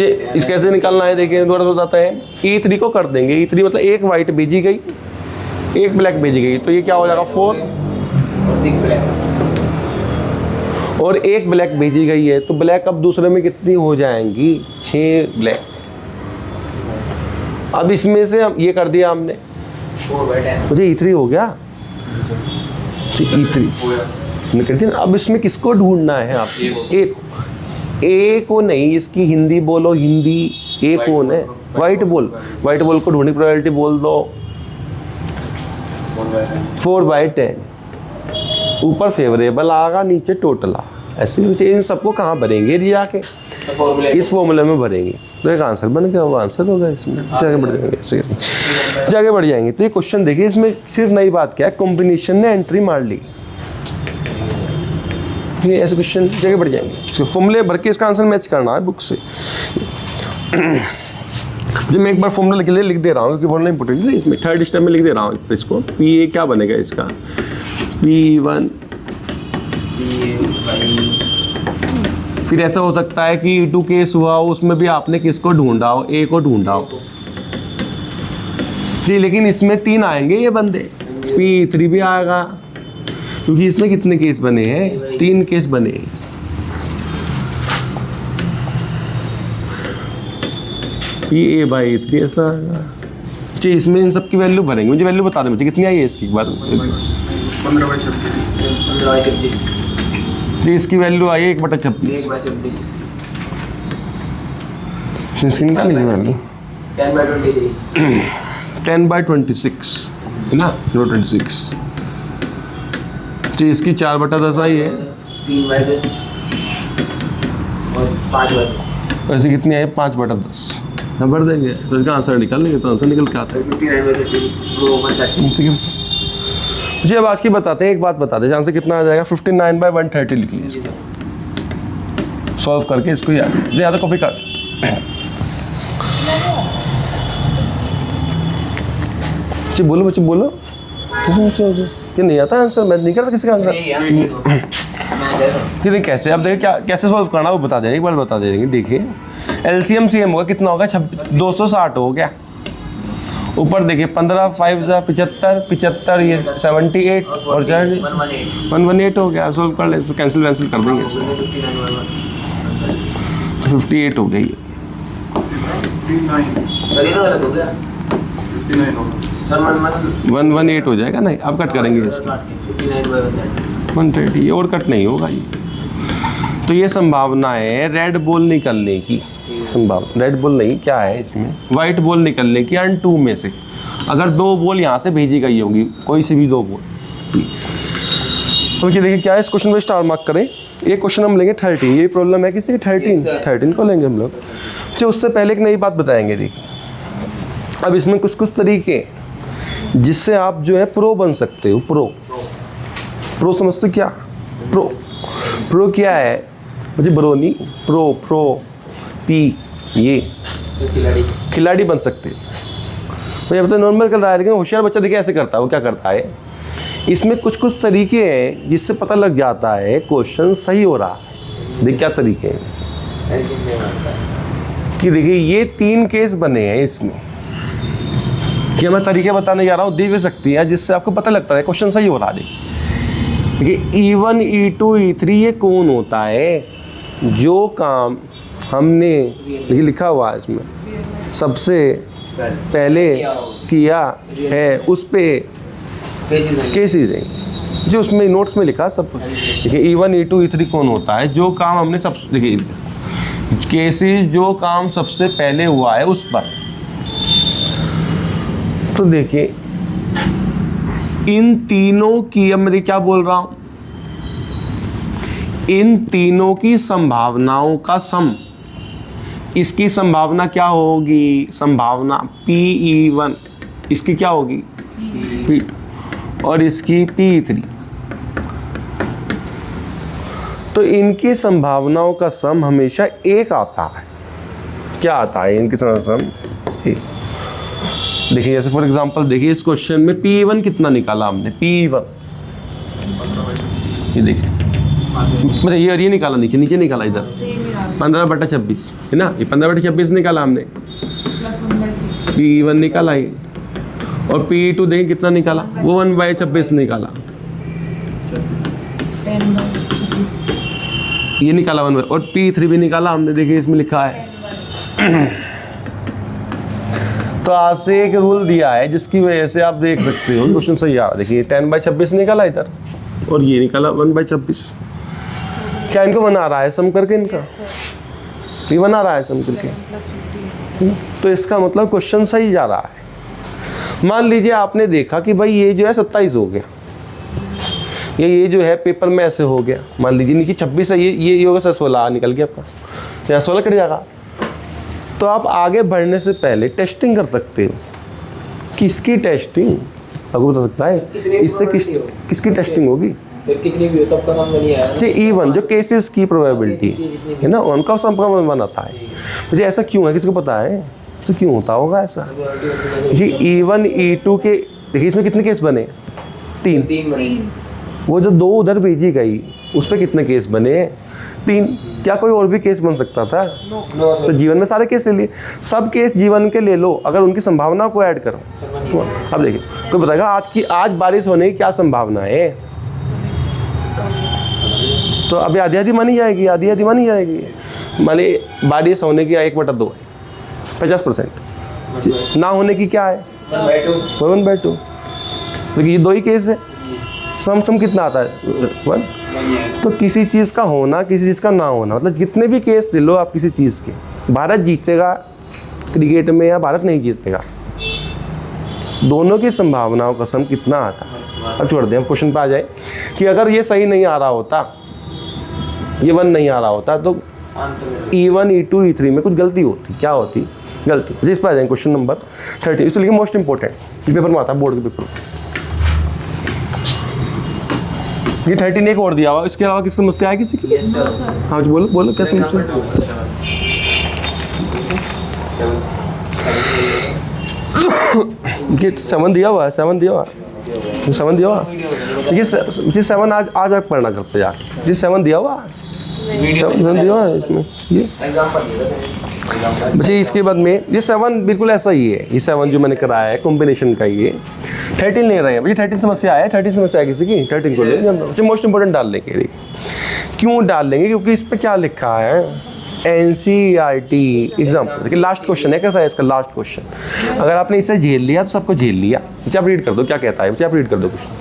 ये इस कैसे निकालना है, देखिए दोबारा बताता है। E3 को कर देंगे, E3 मतलब एक वाइट भेजी गई, एक ब्लैक भेजी गई, तो ये क्या हो जाएगा 4 और एक ब्लैक भेजी गई है, तो ब्लैक अब दूसरे में कितनी हो जाएंगी 6 ब्लैक। अब इसमें से हम ये कर दिया हमने, मुझे E3 हो गया, E3 निकल दिया। अब इसमें किसको ढूंढना है आप, ए को नहीं, इसकी हिंदी बोलो, हिंदी ए कौन है, वाइट बॉल को ढूंढने की प्रोबेबिलिटी बोल दो 4/10। ऊपर फेवरेबल आएगा, नीचे टोटल आ, ऐसे इन सबको कहाँ भरेंगे, ये जाके इस फॉर्मूले में भरेंगे, तो एक आंसर बन गया, वो आंसर होगा, इसमें जाके बढ़ जाएंगे, ऐसे जाके बढ़ जाएंगे। तो ये क्वेश्चन देखिए, इसमें सिर्फ नई बात क्या है, कॉम्बिनेशन ने एंट्री मार ली, ये ऐसे क्वेश्चन जगह बढ़ जाएंगे। इसको फॉर्मूले भर के इसका आंसर मैच करना है बुक से। जब मैं एक बार फॉर्मूला लिख दे रहा हूँ, क्योंकि बोलना इंपॉर्टेंट है, इसमें 3rd स्टेप में लिख दे रहा हूँ इसको। P क्या बनेगा इसका, P1, फिर ऐसा हो सकता है कि E2 केस हुआ हो, उसमें भी आपने किसको ढूंढा हो, A को ढूंढा हो जी, लेकिन इसमें 3 आएंगे ये बंदे, P3 भी आएगा, क्योंकि इसमें कितने केस बने हैं, 3 केस बने हैं। PA/3 ऐसा आएगा जी, इसमें इन सब की वैल्यू भरेंगे। मुझे वैल्यू बता दें मुझे कितनी आई है इसकी, एक बार 15/26 जी, इसकी वैल्यू आई है 1/26। इसकी निकाली वैल्यू 10/26 है ना, 0.26 जी, इसकी 4/10 आई है, 3/10 और 5/10। वैसे कितनी आई 5/10, हम भर देंगे तो इसका आंसर निकाल लेंगे, तो आंसर निकल के आता है। 59/30 जी अब आज की बताते हैं, एक बात बता दें, आंसर कितना आ जाएगा, 59/130 लिख लीजिए, सॉल्व करके इसको याद कॉपी कर। जी बोलो बच्चे बोलो, ये नहीं आता आंसर, मैं नहीं करता किसी का आंसर। देखिए कैसे, अब देखिए क्या कैसे सॉल्व करना वो बता देंगे, एक बार बता देंगे। देखिए LCM CM होगा कितना होगा, 260 हो गया, ऊपर देखिए 15 5 75 ये 78 और 118 हो गया। सॉल्व कर ले, कैंसिल वैंसिल कर देंगे, 58 हो गई, 118 हो जाएगा। नहीं अब कट करेंगे इसको, 130 और कट नहीं होगा ये। तो ये संभावना है रेड बॉल निकलने की, संभावना रेड बॉल नहीं, क्या है इसमें, वाइट बॉल निकलने की एंड 2 में से। अगर 2 बॉल यहाँ से भेजी गई होंगी, कोई सी भी 2 बॉल, तो देखिए क्या है, इस क्वेश्चन में स्टार मार्क करें। एक क्वेश्चन हम लेंगे 30, ये प्रॉब्लम है किसी की 13 को लेंगे हम लोग। अच्छा उससे पहले एक नई बात बताएंगे। देखिए अब इसमें कुछ तरीके जिससे आप जो है प्रो बन सकते हो। प्रो समझते क्या, प्रो क्या है मुझे, ब्रोनी, प्रो पी, ये खिलाड़ी बन सकते हैं। तो ये बताए नॉर्मल कर रहा है, लेकिन होशियार बच्चा देखिए ऐसे करता है, वो क्या करता है, इसमें कुछ कुछ तरीके हैं जिससे पता लग जाता है क्वेश्चन सही हो रहा है। देखिए क्या तरीके हैं कि देखिए ये 3 केस बने हैं इसमें, कि मैं तरीके बताने जा रहा हूँ, देख भी सकती हैं जिससे आपको पता लगता है क्वेश्चन सही हो रहा है। देखिए E1 E2 E3 ये कौन होता है? जो काम हमने देखिए लिखा हुआ है इसमें सबसे पहले किया है उस पे केसेस हैं, जो उसमें नोट्स में लिखा सब। देखिए E1 E2 E3 कौन होता है? जो काम हमने सब, देखिए केसेस जो काम सबसे पहले हुआ है उस पर। तो देखिए इन तीनों की, अब मैं क्या बोल रहा हूं, इन तीनों की संभावनाओं का सम, इसकी संभावना क्या होगी? संभावना PE1, इसकी क्या होगी? P2, और इसकी PE3। तो इनकी संभावनाओं का सम हमेशा 1 आता है। क्या आता है इनकी सम? 1। देखिए जैसे फॉर एग्जांपल देखिए इस क्वेश्चन में PE1 कितना निकाला हमने? PE1 ये देखिए, मतलब ये निकाला, नीचे निकाला इधर 15/26 है ना, ये 15/26 निकाला हमने, PE1 निकाला ही, और PE2 देखिए कितना निकाला, वो 1/26 निकाला, ये निकाला 1, और PE3 भी निकाला हमने, देखिए इसमें लिखा है। तो आज से एक रूल दिया है जिसकी वजह से आप देख सकते हो क्वेश्चन सही आ रहा है। देखिए 10/26 निकाला इधर, और ये निकाला 1/26। क्या इनको बना रहा है सम करके? इनका ये बना रहा है सम करके। तो इसका मतलब क्वेश्चन सही जा रहा है। मान लीजिए आपने देखा कि भाई ये जो है 27 हो गया, ये जो है पेपर में ऐसे हो गया, मान लीजिए नीचे 26 है, ये होगा 16 निकल गया आपका, क्या 16 कट जाएगा। तो आप आगे बढ़ने से पहले टेस्टिंग कर सकते हो। किसकी टेस्टिंग? आपको बता सकता है इससे किसकी टेस्टिंग होगी? कितनी भी हो, सबका सम नहीं आया जी E1 जो केसेस की प्रोबेबिलिटी है ना, उनका सम का वन आता है। मुझे ऐसा क्यों है, किसको पता है ऐसा क्यों होता होगा ऐसा? जी E1 E2 के देखिए इसमें कितने केस बने? 3। वो जो 2 उधर भेजी गई उस पर कितने केस बने? 3। क्या कोई और भी केस बन सकता था? तो जीवन में सारे केस ले लिए, सब केस जीवन के ले लो, अगर उनकी संभावना को ऐड करो। अब देखिए कोई बताएगा आज बारिश होने की क्या संभावना है? तो अभी आधी मानी जाएगी, आधी मानी जाएगी। मान ली बारिश होने की 1/2 है, 50%। ना होने की क्या है? 1/2। देखिए ये 2 ही केस है, सम कितना आता है? 1। तो किसी चीज़ का होना, किसी चीज़ का ना होना, मतलब जितने भी केस ले लो आप किसी चीज़ के, भारत जीतेगा क्रिकेट में या भारत नहीं जीतेगा, दोनों की संभावनाओं का सम कितना आता है? अब छोड़ दें, अब क्वेश्चन पे आ जाए कि अगर ये सही नहीं आ रहा होता, ये 1 नहीं आ रहा होता, तो E1 E2 E3 में कुछ गलती होती। क्या होती गलती? इस पर आ जाएंगे क्वेश्चन नंबर 30, इसलिए मोस्ट इंपॉर्टेंट, इस पेपर में आता है बोर्ड के पेपर। ये 13 एक और दिया हुआ, इसके अलावा किसी समस्या है किसी की? हाँ जी बोलो क्या समस्या? ये 7 दिया हुआ है, 7 दिया हुआ ये 7 आज आप पढ़ना करते जाके, ये 7 दिया हुआ है, 7 दिया हुआ है इसमें ये बच्चे। इसके बाद में ये 7 बिल्कुल ऐसा ही है, ये 7 जो मैंने कराया है कॉम्बिनेशन का, ये 13 ले रहे हैं भैया। 13 समस्या है, 13 समस्या है किसी की, 13 को ले मोस्ट इंपॉर्टेंट डाल लेंगे। देखिए क्यों डाल लेंगे, क्योंकि इस पर क्या लिखा है, NCERT एग्जाम। देखिए लास्ट क्वेश्चन है, कैसा है इसका लास्ट क्वेश्चन। अगर आपने इसे झेल लिया तो सबको झेल लिया। बच्चे आप रीड कर दो क्या कहता है, बच्चे आप रीड कर दो question.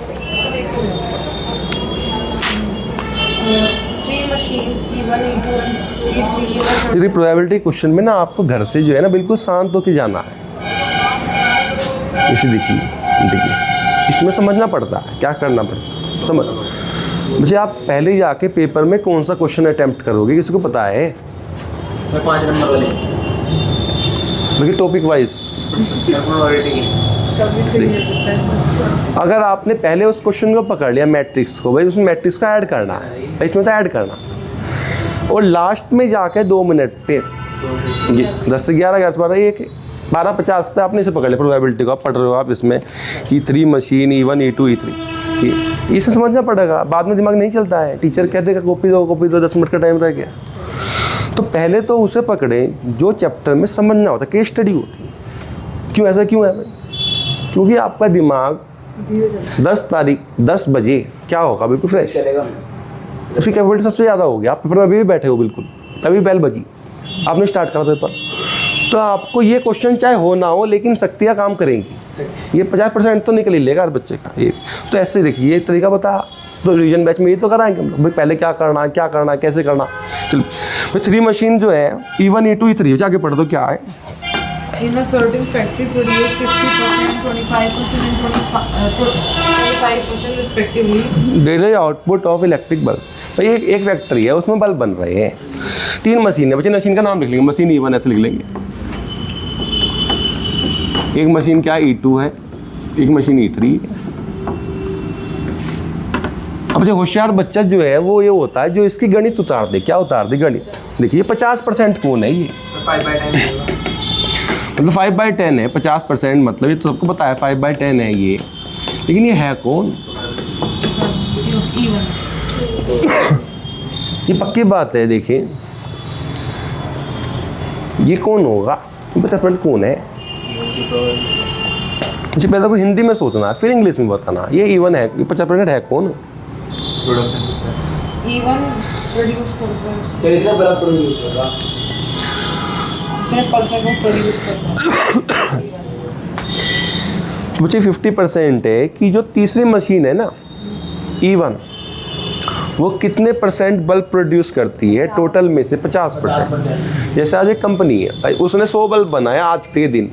3 machines E1 E2 E3 यदि प्रोबेबिलिटी क्वेश्चन में ना आपको घर से जो है ना बिल्कुल शांत होकर जाना है। इसे देखिए इसमें समझना पड़ता है, क्या करना पड़ता है समझ। मुझे आप पहले जाके पेपर में कौन सा क्वेश्चन अटेम्प्ट करोगे, किसी को पता है? 5 नंबर वाले देखिए टॉपिक वाइज। अगर आपने पहले उस क्वेश्चन को पकड़ लिया मैट्रिक्स को, भाई उसमें मैट्रिक्स का ऐड करना है, इसमें तो ऐड करना, और लास्ट में जाके 2 मिनट पे 10 से 11 11 से 12 1 12:50 पे आपने इसे पकड़ लिया प्रोबेबिलिटी को। आप पढ़ रहे हो आप इसमें कि 3 मशीन E1 E2 E3 इसे समझना पड़ेगा, बाद में दिमाग नहीं चलता है। टीचर कह देगा कॉपी दो 10 मिनट का टाइम रह गया। तो पहले तो उसे पकड़े जो चैप्टर में समझना होता है, केस स्टडी होती है। क्यों ऐसा क्यों है भाई? क्योंकि आपका दिमाग 10 बजे क्या होगा, बिल्कुल फ्रेश चलेगा। उसकी कैपेबिलिटी सबसे ज़्यादा होगी। आप पेपर में अभी भी बैठे हो बिल्कुल, तभी बेल बजी, आपने स्टार्ट करा पेपर। तो आपको ये क्वेश्चन चाहे हो ना हो, लेकिन शक्तियाँ काम करेंगी। ये 50% तो निकल ही लेगा हर बच्चे का। ये तो ऐसे देखिए, ये तरीका बता। तो रिवीजन बैच में ये तो कराएंगे हम लोग भाई, पहले क्या करना कैसे करना। चलो भाई, 3 मशीन जो है E1 E2 E3 जाके पढ़ दो क्या है। In a certain factory produce 50%, 25% and 25% respectively. Daily output of electric bulb. भाई एक फैक्ट्री है, उसमें बल्ब बन रहे हैं। 3 मशीन है बच्चे, मशीन का नाम लिख लेंगे, मशीन E1 ऐसे लिख लेंगे। एक मशीन क्या E2 है, एक मशीन E3 है। अब जो होशियार बच्चा जो है वो ये होता है जो इसकी गणित उतार दे। क्या उतार दे? गणित। देखिए 50% कौन है ये? 5/10 मतलब 5/10 है 50%, मतलब ये तो सबको पता है 5/10 है ये, लेकिन ये है कौन? Even. ये पक्की बात है। देखिए ये कौन होगा? 50% कौन है? मुझे पहले तो हिंदी में सोचना है, फिर इंग्लिश में बताना। ये E1 है, ये 50% है कौन? Even produce करता है। सर इतना बल्ब प्रोड्यूस होगा। मैंने पल्सर को प्रोड्यूस करता है। मुझे 50% है कि जो तीसरी मशीन है ना E1, वो कितने % बल्ब प्रोड्यूस करती है टोटल में से? 50%। जैसे आज एक कंपनी है भाई, उसने 100 बल्ब बनाया आज के दिन।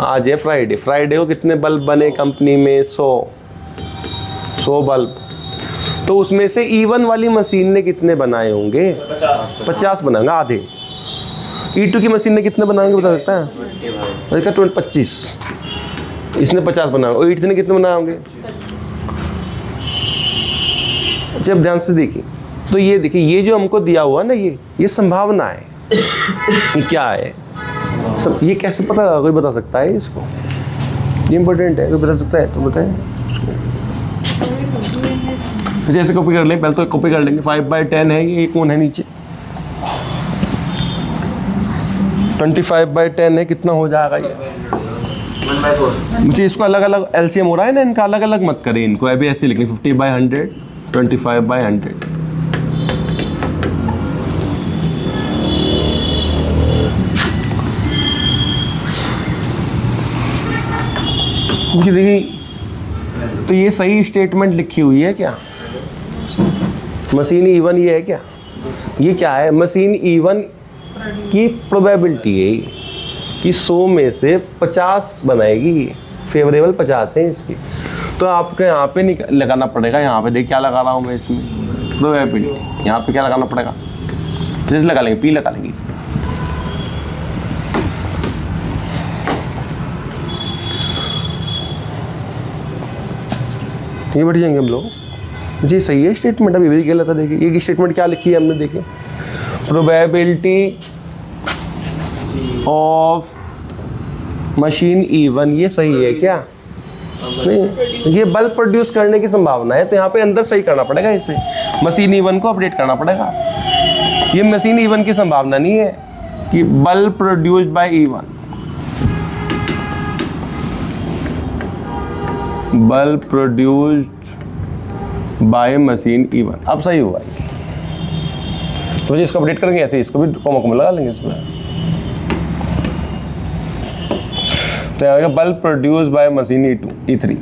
आज है फ्राइडे को कितने बल्ब बने कंपनी में? 100 बल्ब। तो उसमें से E1 वाली मशीन ने कितने बनाए होंगे? 50 बनाएंगे, आधे। E2 की मशीन ने कितने बनाएंगे बता सकता है? 25। इसने 50 बनाए, और E3 ने कितने बनाए होंगे? जब ध्यान से देखिए तो ये देखिए, ये जो हमको दिया हुआ ना, ये संभावना है। ये क्या है सब? ये कैसे पता, कोई बता सकता है इसको? ये इंपॉर्टेंट है, कोई बता सकता है तो बताएं उसको। जैसे कॉपी कर लें, पहले तो कॉपी कर लेंगे। 5/10 है ये कौन है नीचे? 25/10 है, कितना हो जाएगा ये? 1/4। मुझे इसको अलग अलग LCM हो रहा है ना इनका, अलग अलग मत करें इनको, अभी ऐसे लिखें 50/100, 25/100। देखिए तो ये सही स्टेटमेंट लिखी हुई है क्या? मशीन E1 ये है क्या? ये क्या है? मशीन E1 की प्रोबेबिलिटी है ये कि 100 में से 50 बनाएगी। ये फेवरेबल 50 है इसकी। तो आपको यहाँ पे लगाना पड़ेगा। यहाँ पे देख क्या लगा रहा हूँ मैं इसमें, प्रोबेबिलिटी। यहाँ पे क्या लगाना पड़ेगा? जैसे लगा लेंगे, P लगा लेंगे इसमें। ये बढ़ जाएंगे हम लोग। जी सही है स्टेटमेंट, अभी भी गलत है। देखिए ये स्टेटमेंट क्या लिखी है हमने, देखिए प्रोबेबिलिटी ऑफ मशीन E1, ये सही है क्या? नहीं, ये बल्ब प्रोड्यूस करने की संभावना है। तो यहाँ पे अंदर सही करना पड़ेगा, इसे मशीन E1 को अपडेट करना पड़ेगा। ये मशीन E1 की संभावना नहीं है कि bulb produced by E1, bulb produced by machine E1। अब सही हुआ है। तो इसको अपडेट करेंगे ऐसे, इसको भी कॉमा लगा लेंगे इसमें। तो आएगा bulb produced by machine E3।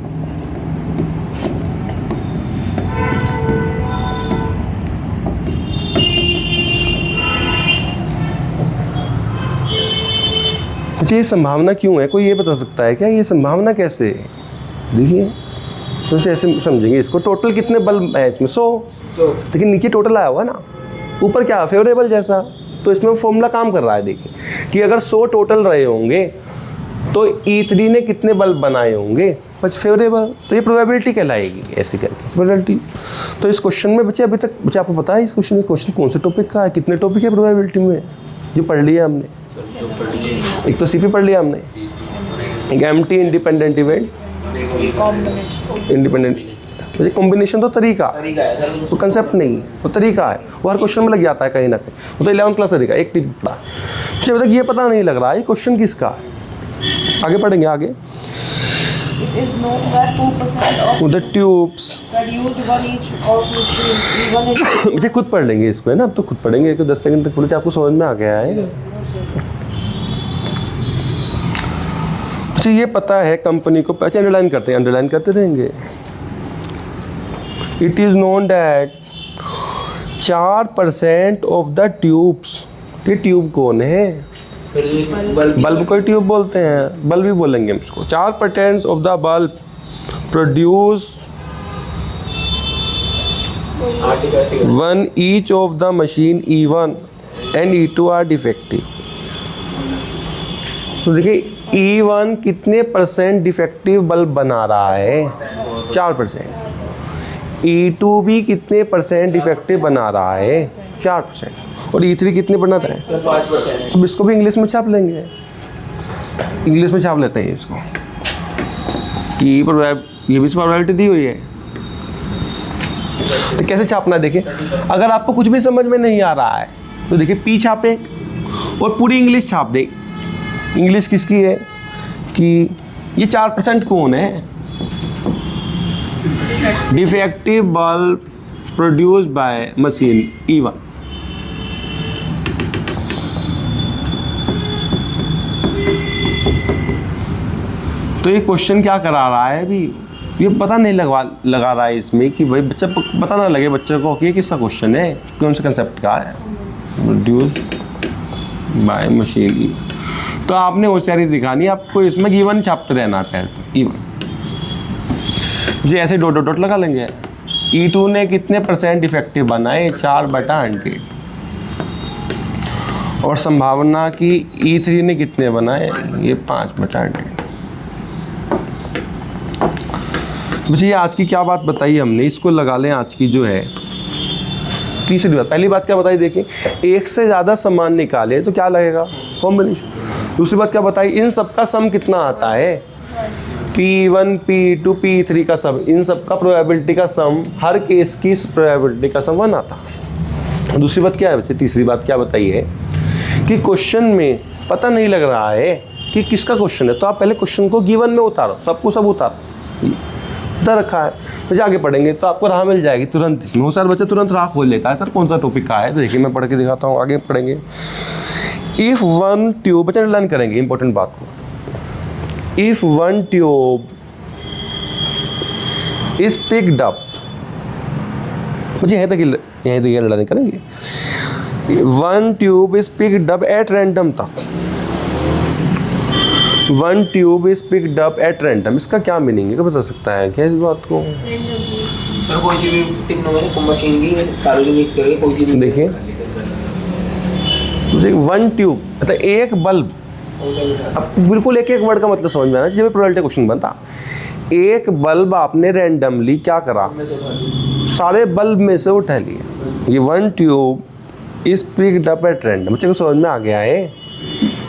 मुझे ये संभावना क्यों है, कोई ये बता सकता है क्या? ये संभावना कैसे है? देखिए तो ऐसे समझेंगे इसको। टोटल कितने बल्ब है इसमें? 100। लेकिन नीचे टोटल आया हुआ ना, ऊपर क्या फेवरेबल जैसा। तो इसमें फॉर्मूला काम कर रहा है। देखिए कि अगर 100 टोटल रहे होंगे तो E3 ने कितने बल्ब बनाए होंगे? फेवरेबल। तो ये प्रोबेबिलिटी कहलाएगी ऐसे करके, प्रोबेबिलिटी। तो इस क्वेश्चन में बच्चे अभी तक बच्चे आपको पता है इस क्वेश्चन में क्वेश्चन कौन से टॉपिक का है? कितने टॉपिक है प्रोबेबिलिटी में जो पढ़ लिया हमने? एक तो CP पढ़ लिया हमने, एक एम्प्टी इंडिपेंडेंट इवेंट, इंडिपेंडेंट ये कॉम्बिनेशन तो तरीका तरीका है सर। तो कंसेप्ट नहीं है, वो तरीका है, वो हर क्वेश्चन में लग जाता है कहीं ना कहीं। वो तो 11th क्लास तरीका एक टिप पढ़ा, जब तक ये पता नहीं लग रहा है ये क्वेश्चन किसका है। आगे पढ़ेंगे आगे। It is known that 2% of the tubes, produced one each of machine even if मुझे खुद पढ़ लेंगे इसको, है ना, अब तो खुद पढ़ेंगे, 10 सेकंड तक पढ़े, आपको समझ में आ गया है। अच्छा ये पता है कंपनी को, अच्छा अंडरलाइन करते हैं, अंडरलाइन करते रहेंगे। It is known that 4% of the tubes, ये ट्यूब कौन है? फिर जो इसमें बल्ब बल्ब को ट्यूब बोलते हैं, बल्ब भी बोलेंगे हम इसको। 4% of the bulb produce article 1 each of the machine E1 and E2 are defective। तो देखिए E1 कितने % डिफेक्टिव बल्ब बना रहा है? 4%। E2 भी कितने % डिफेक्टिव बना रहा है? 4%। और E3 कितने बना रहा है? 5%। अब इसको भी इंग्लिश में छाप लेंगे, इंग्लिश में छाप लेते हैं इसको कि ये भी प्रोबेबिलिटी दी हुई है। तो कैसे छापना है देखिए, अगर आपको कुछ भी समझ में नहीं आ रहा है तो देखिए पी छापे और पूरी इंग्लिश छाप दे। इंग्लिश किसकी है कि ये 4% कौन है? Defective bulb produce by machine E1। तो ये क्वेश्चन क्या करा रहा है अभी, ये पता नहीं लगा रहा है इसमें कि भाई बच्चा पता ना लगे बच्चे को कि ये किसका क्वेश्चन है, कौन से कंसेप्ट का है, प्रोड्यूस बाय मशीन। तो आपने होशियारी दिखानी, आपको इसमें E1 छापते रहना है। E1 जी ऐसे डॉट डॉट डॉट लगा लेंगे। E2 ने कितने % डिफेक्टिव बनाए? 4/100। और संभावना की E3 ने कितने बनाए? ये 5/100। मुझे ये आज की क्या बात बताई हमने, इसको लगा लें आज की जो है तीसरी बात। पहली बात क्या बताई देखिए, एक से ज़्यादा समान निकाले तो क्या लगेगा? कॉम्बिनेशन। दूसरी बात क्या बताई, इन सब का सम कितना आता है? P1 P2 P3 का सम, इन सब का प्रोबेबिलिटी का सम, हर केस की प्रोबेबिलिटी का सम 1 आता। दूसरी बात क्या है बच्चे, तीसरी बात क्या बताई है कि क्वेश्चन में पता नहीं लग रहा है कि किसका क्वेश्चन है, तो आप पहले क्वेश्चन को गिवन में उतारो, सबको सब उतारो, उधर रखा है। फिर आगे पढ़ेंगे तो आपको राह मिल जाएगी तुरंत इसमें। हो सर बच्चे तुरंत राह खोल लेता है, सर कौन सा टॉपिक का है, तो देखिए मैं पढ़ के दिखाता हूँ, आगे पढ़ेंगे। इफ़ वन ट्यूब, बच्चे लर्न करेंगे इंपॉर्टेंट बात को। If one tube is picked up, मुझे यहीं तक लर्न करेंगे। One tube is picked up at random तक, one tube is picked up at random, इसका क्या मीनिंग है, क्या बता सकता है क्या इस बात को? सर कोई सी भी तीनों में मशीन की सारी मिक्स करके कोई सी भी देखिए वन ट्यूब मतलब एक बल्ब, अब बिल्कुल एक एक वर्ड का मतलब समझ में आना चाहिए, प्रोबेबिलिटी क्वेश्चन बनता। एक बल्ब आपने रैंडमली क्या करा, सारे बल्ब में से उठा लिया। ये one tube is picked up at random, बच्चे को समझ में आ गया है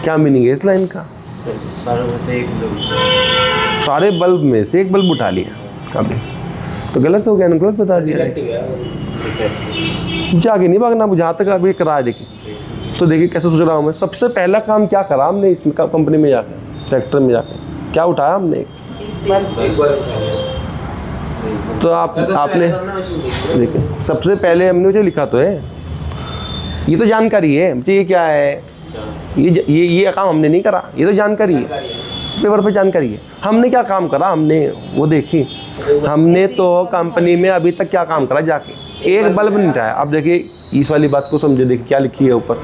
क्या मीनिंग है इस लाइन का? सारे बल्ब में से एक बल्ब उठा लिया सभी, तो गलत हो गया ना, गलत बता दिया। आगे नहीं भागना, जहाँ तक अभी करा है देखिए। तो देखिए कैसे सोच रहा हूँ मैं, सबसे पहला काम क्या करा हमने इसमें कंपनी में जाकर, फैक्ट्री में जाकर क्या उठाया हमने? एक बार तो आपने देखिए सबसे पहले हमने मुझे लिखा तो है, ये तो जानकारी है मुझे, ये क्या है, ये काम हमने नहीं करा, ये तो जानकारी है, पेपर पे जानकारी है। हमने क्या काम करा, हमने वो देखी, हमने तो कंपनी में अभी तक क्या काम करा, जाके एक बल्ब नहीं उठाया। अब देखिए इस वाली बात को समझे, देखिए क्या लिखी है ऊपर,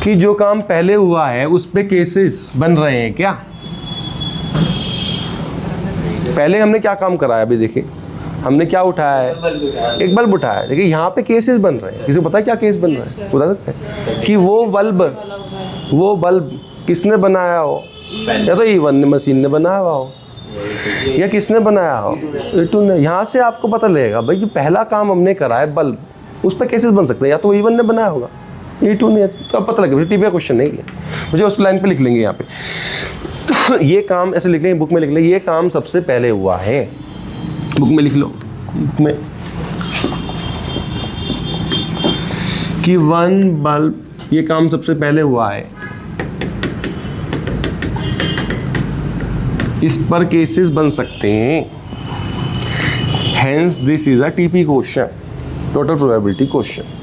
कि जो काम पहले हुआ है उस पे केसेस बन रहे हैं क्या? पहले हमने क्या काम कराया, अभी देखिए हमने क्या उठाया है, एक बल्ब उठाया है। देखिए यहाँ पे केसेस बन रहे हैं, किसी को पता है क्या केस बन रहा है, बता सकते हैं कि वो बल्ब किसने बनाया हो, या तो E1 ने मशीन ने बनाया हुआ हो, या किसने बनाया हो, E2 ने। यहाँ से आपको पता लगेगा भाई कि पहला काम हमने करा है बल्ब, उस पर केसेस बन सकते हैं, या तो E1 ने बनाया होगा E2 नहीं है तो अब पता लगे मुझे टीपी का क्वेश्चन नहीं है, मुझे उस लाइन पे लिख लेंगे यहाँ पे ये काम ऐसे लिख लेंगे, बुक में लिख लेंगे ये काम सबसे पहले हुआ है, बुक में लिख लो, बुक में कि 1 बल्ब ये काम सबसे पहले हुआ है, इस पर केसेस बन सकते हैं, hence this is a TP question, total probability question.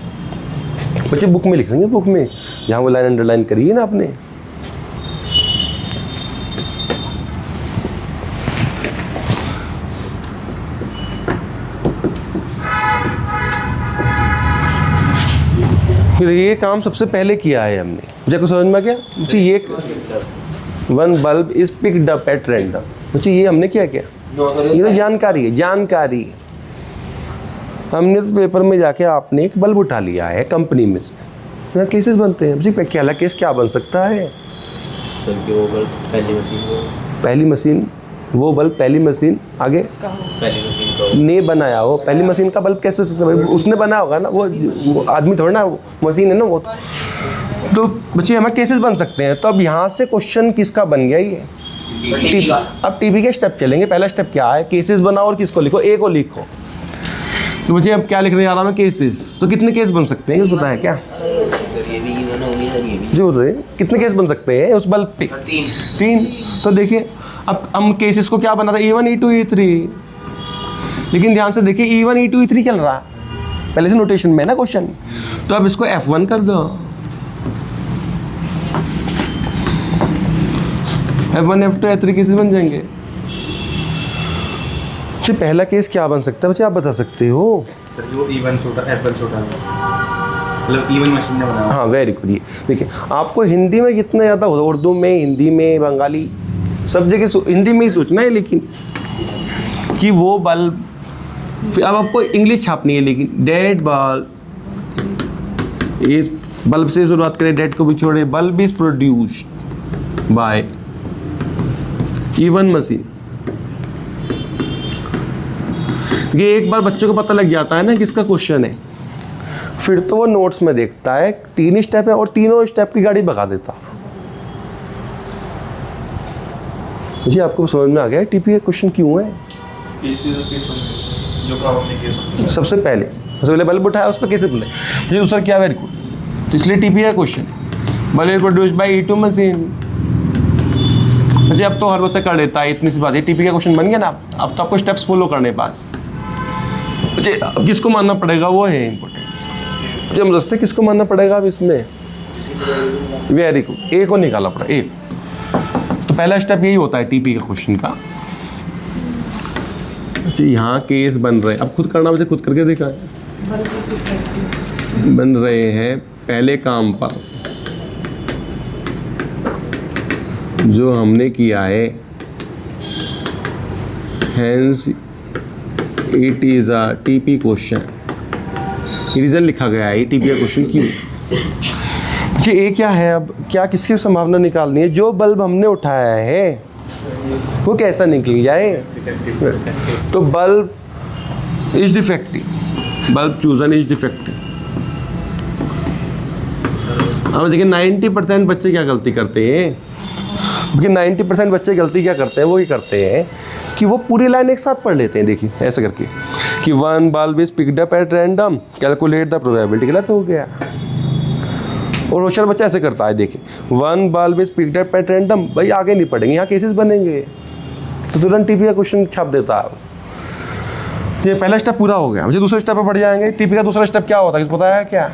बच्चे बुक में लिख लेंगे, बुक में जहाँ वो लाइन अंडरलाइन करिए ना आपने। फिर ये काम सबसे पहले किया है हमने, मुझे कुछ समझ में आ गया? मुझे ये 1 bulb is picked up at random, मुझे ये हमने क्या किया? ये तो जानकारी है, जानकारी है। हमने तो पेपर में जाके आपने एक बल्ब उठा लिया है कंपनी में से, यहाँ केसेस बनते हैं। मुझे क्या केस क्या बन सकता है? सर कि वो बल्ब पहली मशीन वो बल्ब पहली मशीन आगे पहली मशीन का ने बनाया हो, पहली मशीन का बल्ब कैसे हो सकता है? उसने बनाया होगा ना, वो आदमी थोड़ा ना, वो मशीन है ना वो। तो बच्चे हमें केसेस बन सकते हैं। तो अब यहाँ से क्वेश्चन किसका बन गया ये? टीपी का। अब टीपी के स्टेप चलेंगे। पहला स्टेप क्या है? केसेस बनाओ और किसको लिखो? ए को लिखो। तो मुझे अब क्या लिखने जा रहा हूँ? केसेस। तो कितने केस बन सकते हैं कुछ पता है क्या? सर ये भी इवन होगी, सर ये भी जो होते हैं कितने केस बन सकते हैं उस बल्ब पे? 3। तो देखिए अब हम केसेस को क्या बना था? E1 E2 E3, लेकिन ध्यान से देखिए E1 E2 E3 चल रहा है पहले से नोटेशन में ना क्वेश्चन। तो अब इसको F1 कर दो, F1 F2 F3 केसेस बन जाएंगे। तो पहला केस क्या बन सकता है बच्चे, आप बता सकते हो? जो E1 छोटा F1 छोटा है, मतलब E1 मशीन ने बनाया। हाँ वेरी गुड। ये देखिए आपको हिंदी में कितना ज़्यादा होता है, उर्दू में, हिंदी में, बंगाली, सब जगह हिंदी में ही सोचना है, लेकिन कि वो बल्ब, फिर अब आपको इंग्लिश छापनी है, लेकिन डेड बल्ब इस बल्ब से शुरुआत करें, डेड को भी छोड़े। Bulb is produced by E1 machine. ये एक बार बच्चों को पता लग जाता है ना किसका क्वेश्चन है, फिर तो वो नोट्स में देखता है 3 स्टेप है और तीनों स्टेप की गाड़ी भगा देता। मुझे आपको समझ में आ गया टीपी का क्वेश्चन क्यों है? जो प्रॉब्लम नहीं किया सबसे पहले बल्ब उठाया, उस पर कैसे बोले मुझे दूसरा क्या? Very good. तो इसलिए टीपी का question bulb produced by E2 machine. मुझे अब तो हर बच्चा कर लेता है, इतनी सी बात है। टीपी का क्वेश्चन बन गया ना, अब तो आपको स्टेप्स फॉलो करने पास। मुझे अब किसको मानना पड़ेगा वो है इम्पोर्टेंट। जो हम दोस्ते किसको मानना पड़ेगा अब इसमें? वेरी गुड, ए को निकाला पड़ा, ए। तो पहला स्टेप यही होता है टीपी का क्वेश्चन का। अच्छा यहाँ केस बन रहे, अब खुद करना, मुझे खुद करके देखा है। बन रहे हैं पहले काम पर जो हमने किया है, hence it is a TP question. Reason लिखा गया है टीपी का क्वेश्चन क्यों। जी ए क्या है? अब क्या किसकी संभावना निकालनी है? जो बल्ब हमने उठाया है वो कैसा निकल जाए? तो bulb is defective, bulb chosen is defective. अब देखिए 90% बच्चे क्या गलती करते हैं, क्योंकि 90% बच्चे गलती क्या करते हैं, वो ये करते हैं कि वो पूरी लाइन एक साथ पढ़ लेते हैं। देखिए ऐसे करके कि 1 bulb is picked up at random, calculate the probability, गलत हो गया। और होशियार बच्चा ऐसे करता है, देखिए 1 bulb is picked up at random, भाई आगे नहीं पढ़ेंगे, यहाँ केसेस बनेंगे, तो तुरंत टीपी का क्वेश्चन छाप देता है। ये पहला स्टेप पूरा हो गया। मुझे दूसरे स्टेप पर बढ़ जाएंगे। टीपी का दूसरा स्टेप क्या होता है किसी पता है क्या?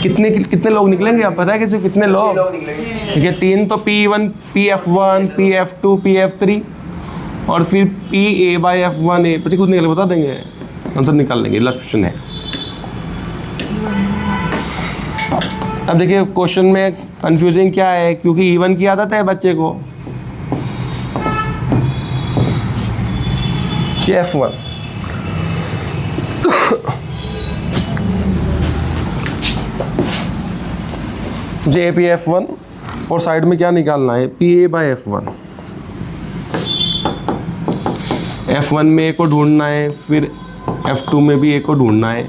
कितने लोग निकलेंगे? आप पता है किसी कितने लोग? ठीक है, 3 तो P1 PF1 PF2 PF3 और फिर PA/F1A। बच्चे खुद निकल बता देंगे, आंसर निकाल लेंगे। लास्ट क्वेश्चन है। अब देखिए क्वेश्चन में कंफ्यूजिंग क्या है, क्योंकि E1 की आदत है बच्चे को कि F1 JPF1 और साइड में क्या निकालना है? PA/F1। F1 में A को ढूंढना है, फिर F2 में भी A को ढूंढना है,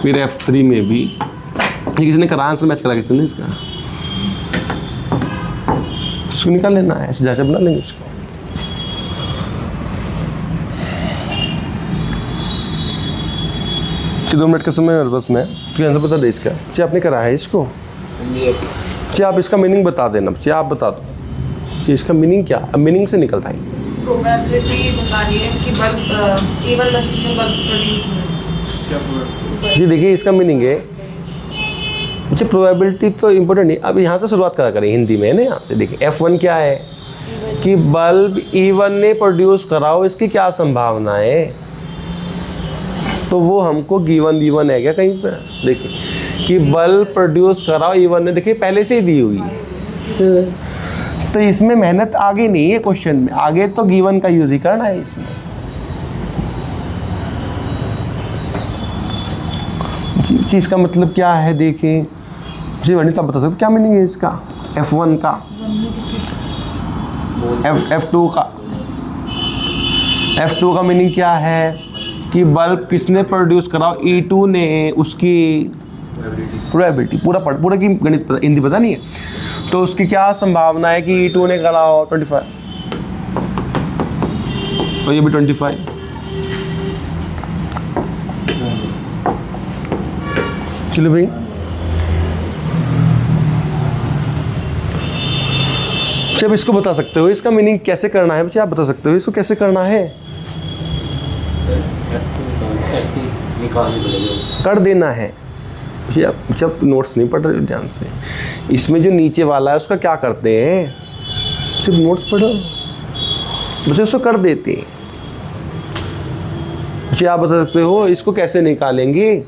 फिर F3 में भी ये किसी ने करा आंसर मैच करा किसी ने इसका निकाल लेना है, ऐसे जांचा बना लेंगे इसको। कि 2 मिनट का समय मेरे पास में फिर आंसर बता दे इसका। क्या आपने करा है इसको? क्या आप इसका मीनिंग बता देना, क्या आप बता दो कि इसका मीनिंग क्या, अब मीनिंग से निकलता है। प्रोबेबिलिटी बता रही है कि बल्ब इवन मशीन में बल्ब प्रोड्यूस हुए। जी देखिए इसका मीनिंग है, मुझे प्रोबेबिलिटी तो इम्पोर्टेंट नहीं, अब यहाँ से शुरुआत करा करें हिंदी में, है ना। यहाँ से देखिए F1 क्या है कि बल्ब E1 ने प्रोड्यूस कराओ, इसकी क्या संभावना है, तो वो हमको गिवन है क्या कहीं पर, देखिए कि बल्ब प्रोड्यूस कराओ E1 ने, देखिए पहले से ही दी हुई है, तो इसमें मेहनत आगे नहीं है क्वेश्चन में, आगे तो गिवन का यूज ही करना है इसमें। चीज़ का मतलब क्या है देखिए जी, वनिता बता सकते क्या मीनिंग है इसका F1 का, F2 का मीनिंग क्या है कि बल्ब किसने प्रोड्यूस कराओ, E2 ने, उसकी प्रोबेबिलिटी पूरा की गणित पता, हिंदी पता नहीं है, तो उसकी क्या संभावना है कि E2 ने कराओ 25, और ये भी 25। चलो भाई जब इसको बता सकते हो, इसका मीनिंग कैसे करना है बच्चे, आप बता सकते हो इसको कैसे करना है, कर देना है। जब नोट्स नहीं पढ़ रहे हो ध्यान से, इसमें जो नीचे वाला है उसका क्या करते हैं, सिर्फ नोट्स पढ़ो बच्चे, उसको कर देते हैं। बच्चे आप बता सकते हो इसको कैसे निकालेंगे,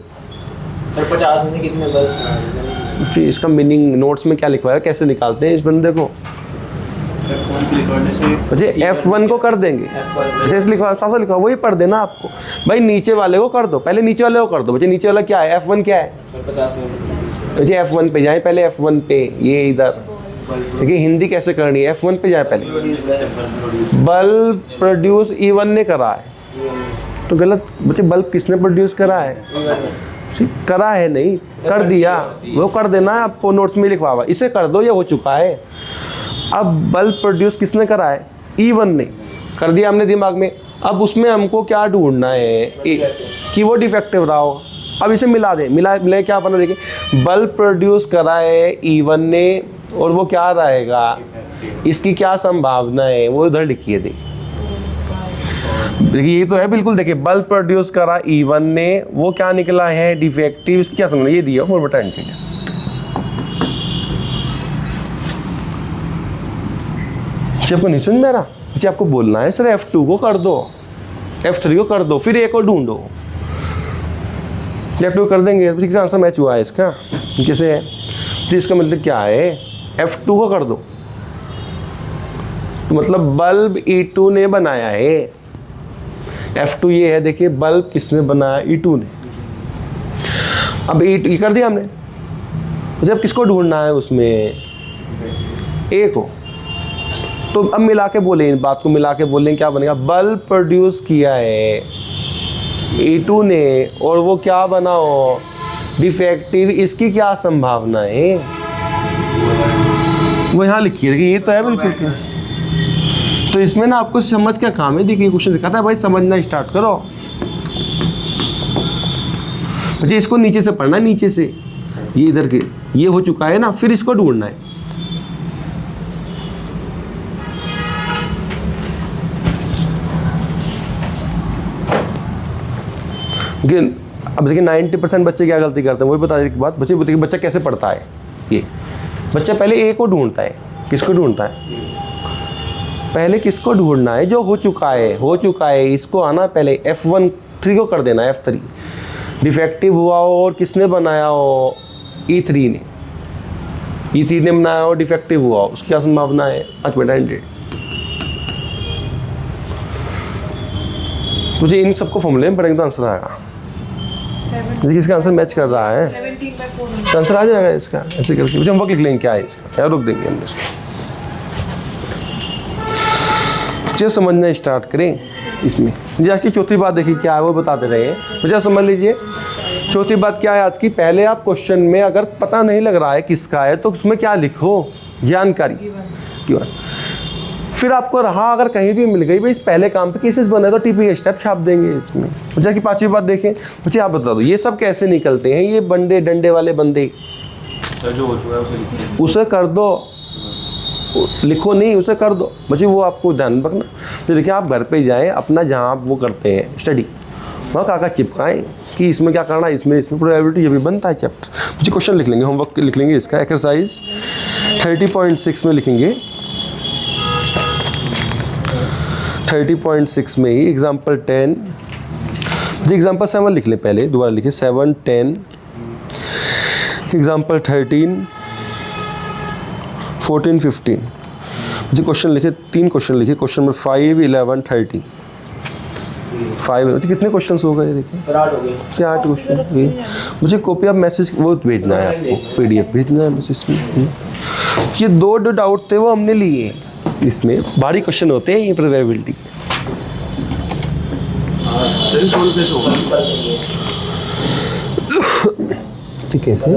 50 में कितने बल्ब, इसका मीनिंग नोट्स में क्या लिखवाया है, कैसे निकालते हैं इस बंदे को, बच्चे F1 को कर देंगे, जैसे लिखवा साफ लिखवा वही पढ़ देना आपको भाई, नीचे वाले को कर दो, पहले नीचे वाले को कर दो बच्चे, नीचे वाला क्या है F1 क्या है, बच्चे F1 पे जाए पहले, F1 पे, ये इधर देखिए हिंदी कैसे करनी है, F1 पे जाए पहले, बल्ब प्रोड्यूस E1 ने करा है, तो गलत बच्चे, बल्ब किसने प्रोड्यूस करा है, करा है नहीं, कर दिया, वो कर देना है आपको, नोट्स में लिखवा हुआ, इसे कर दो, ये हो चुका है। अब बल्ब प्रोड्यूस किसने करा है, E1 ने कर दिया हमने दिमाग में, अब उसमें हमको क्या ढूंढना है कि वो डिफेक्टिव रहा हो, अब इसे मिला दें, मिला क्या बना, देखिए बल्ब प्रोड्यूस करा है E1 ने, और वो क्या रहेगा, इसकी क्या संभावना है, वो इधर लिखिए देखिए, ये तो है बिल्कुल, देखिए बल्ब प्रोड्यूस करा E1 ने, वो क्या निकला है डिफेक्टिव, इसकी क्या समझना, ये दिया 4/n। आपको नहीं समझ में आ रहा, अच्छा आपको बोलना है सर F2 को कर दो, F3 को कर दो, फिर एक और ढूंढो, F2 कर देंगे, किसी आंसर मैच हुआ है इसका, कैसे है, तो इसका मतलब क्या है, F2 को कर दो, तो मतलब बल्ब E2 ने बनाया है, F2 ये है, देखिए बल्ब किसने बनाया, E2 ने, अब E2 ये कर दिया हमने, जब किसको ढूंढना है उसमें, A को, तो अब मिला के बोले, इन बात को मिला के बोलें क्या बनेगा, बल्ब प्रोड्यूस किया है E2 ने, और वो क्या बनाओ डिफेक्टिव, इसकी क्या संभावना है, वो यहाँ लिखिए, देखिए ये तो है बिल्कुल। तो इसमें ना आपको समझ क्या काम है, देखिए क्वेश्चन दिखाता है भाई, समझना स्टार्ट करो बच्चे, इसको नीचे से पढ़ना, नीचे से, ये इधर के ये हो चुका है ना, फिर इसको ढूंढना है, लेकिन अब देखिए 90% बच्चे क्या गलती करते हैं, वही बता देने के बाद बच्चे बताइए बच्चा कैसे पढ़ता है, ये बच्चा पहले A को ढूंढता है, किसको ढूंढता है, पहले किसको ढूंढना है, जो हो चुका है, इसको आना पहले F3 को कर देना, F3 डिफेक्टिव हुआ हो और किसने बनाया हो, E3 ने बनाया हो, डिफेक्टिव हुआ हो, उसकी क्या संभावना है 5/100। मुझे इन सबको फॉर्मूले में पढ़ेंगे तो आंसर आएगा, देखिए इसका आंसर मैच कर रहा है, तो आंसर आ जाएगा इसका, ऐसे करके मुझे हम वक्त लिख लेंगे क्या है इसका, या रुक देंगे हम इसको, मुझे समझना स्टार्ट करें इसमें। मुझे आज की चौथी बात देखिए क्या है वो बताते रहे हैं, मुझे समझ लीजिए चौथी बात क्या है आज की, पहले आप क्वेश्चन में अगर पता नहीं लग रहा है किसका है तो उसमें क्या लिखो, जानकारी गिवन। फिर आपको रहा अगर कहीं भी मिल गई भाई इस पहले काम पे केसेस बने तो टीपी स्टेप छाप देंगे इसमें। जैसे कि पांचवी बात देखें, मुझे आप बता दो ये सब कैसे निकलते हैं, ये बंदे डंडे वाले बंदे जो हो चुका है उसे लिखिए। उसे कर दो, लिखो नहीं उसे कर दो, मुझे वो आपको ध्यान रखना। तो देखिए आप घर पे जाएं अपना जहाँ आप वो करते हैं स्टडी, वहाँ कागज चिपकाएं कि इसमें क्या करना है, इसमें प्रोबेबिलिटी ये भी बनता है चैप्टर। मुझे क्वेश्चन लिख लेंगे, होमवर्क लिख लेंगे इसका, एक्सरसाइज 30.6 में लिखेंगे, 30.6 में ही एग्जाम्पल 10, मुझे एग्जाम्पल 7 लिख लें पहले, दोबारा लिखिए 7, 10, एग्जाम्पल 13, 14, 15। मुझे क्वेश्चन लिखे, 3 क्वेश्चन लिखे, क्वेश्चन नंबर 5, 11, 13। 5 मुझे कितने क्वेश्चन हो गए देखिए, 8 हो गए। क्या 8 क्वेश्चन ये। मुझे कॉपी ऑफ मैसेज वो भेजना है आपको, PDF भेजना है मैसेज में। ये दो डाउट थे वो हमने लिए, इसमें भारी क्वेश्चन होते हैं ये प्रोबेबिलिटी। ठीक है, कैसे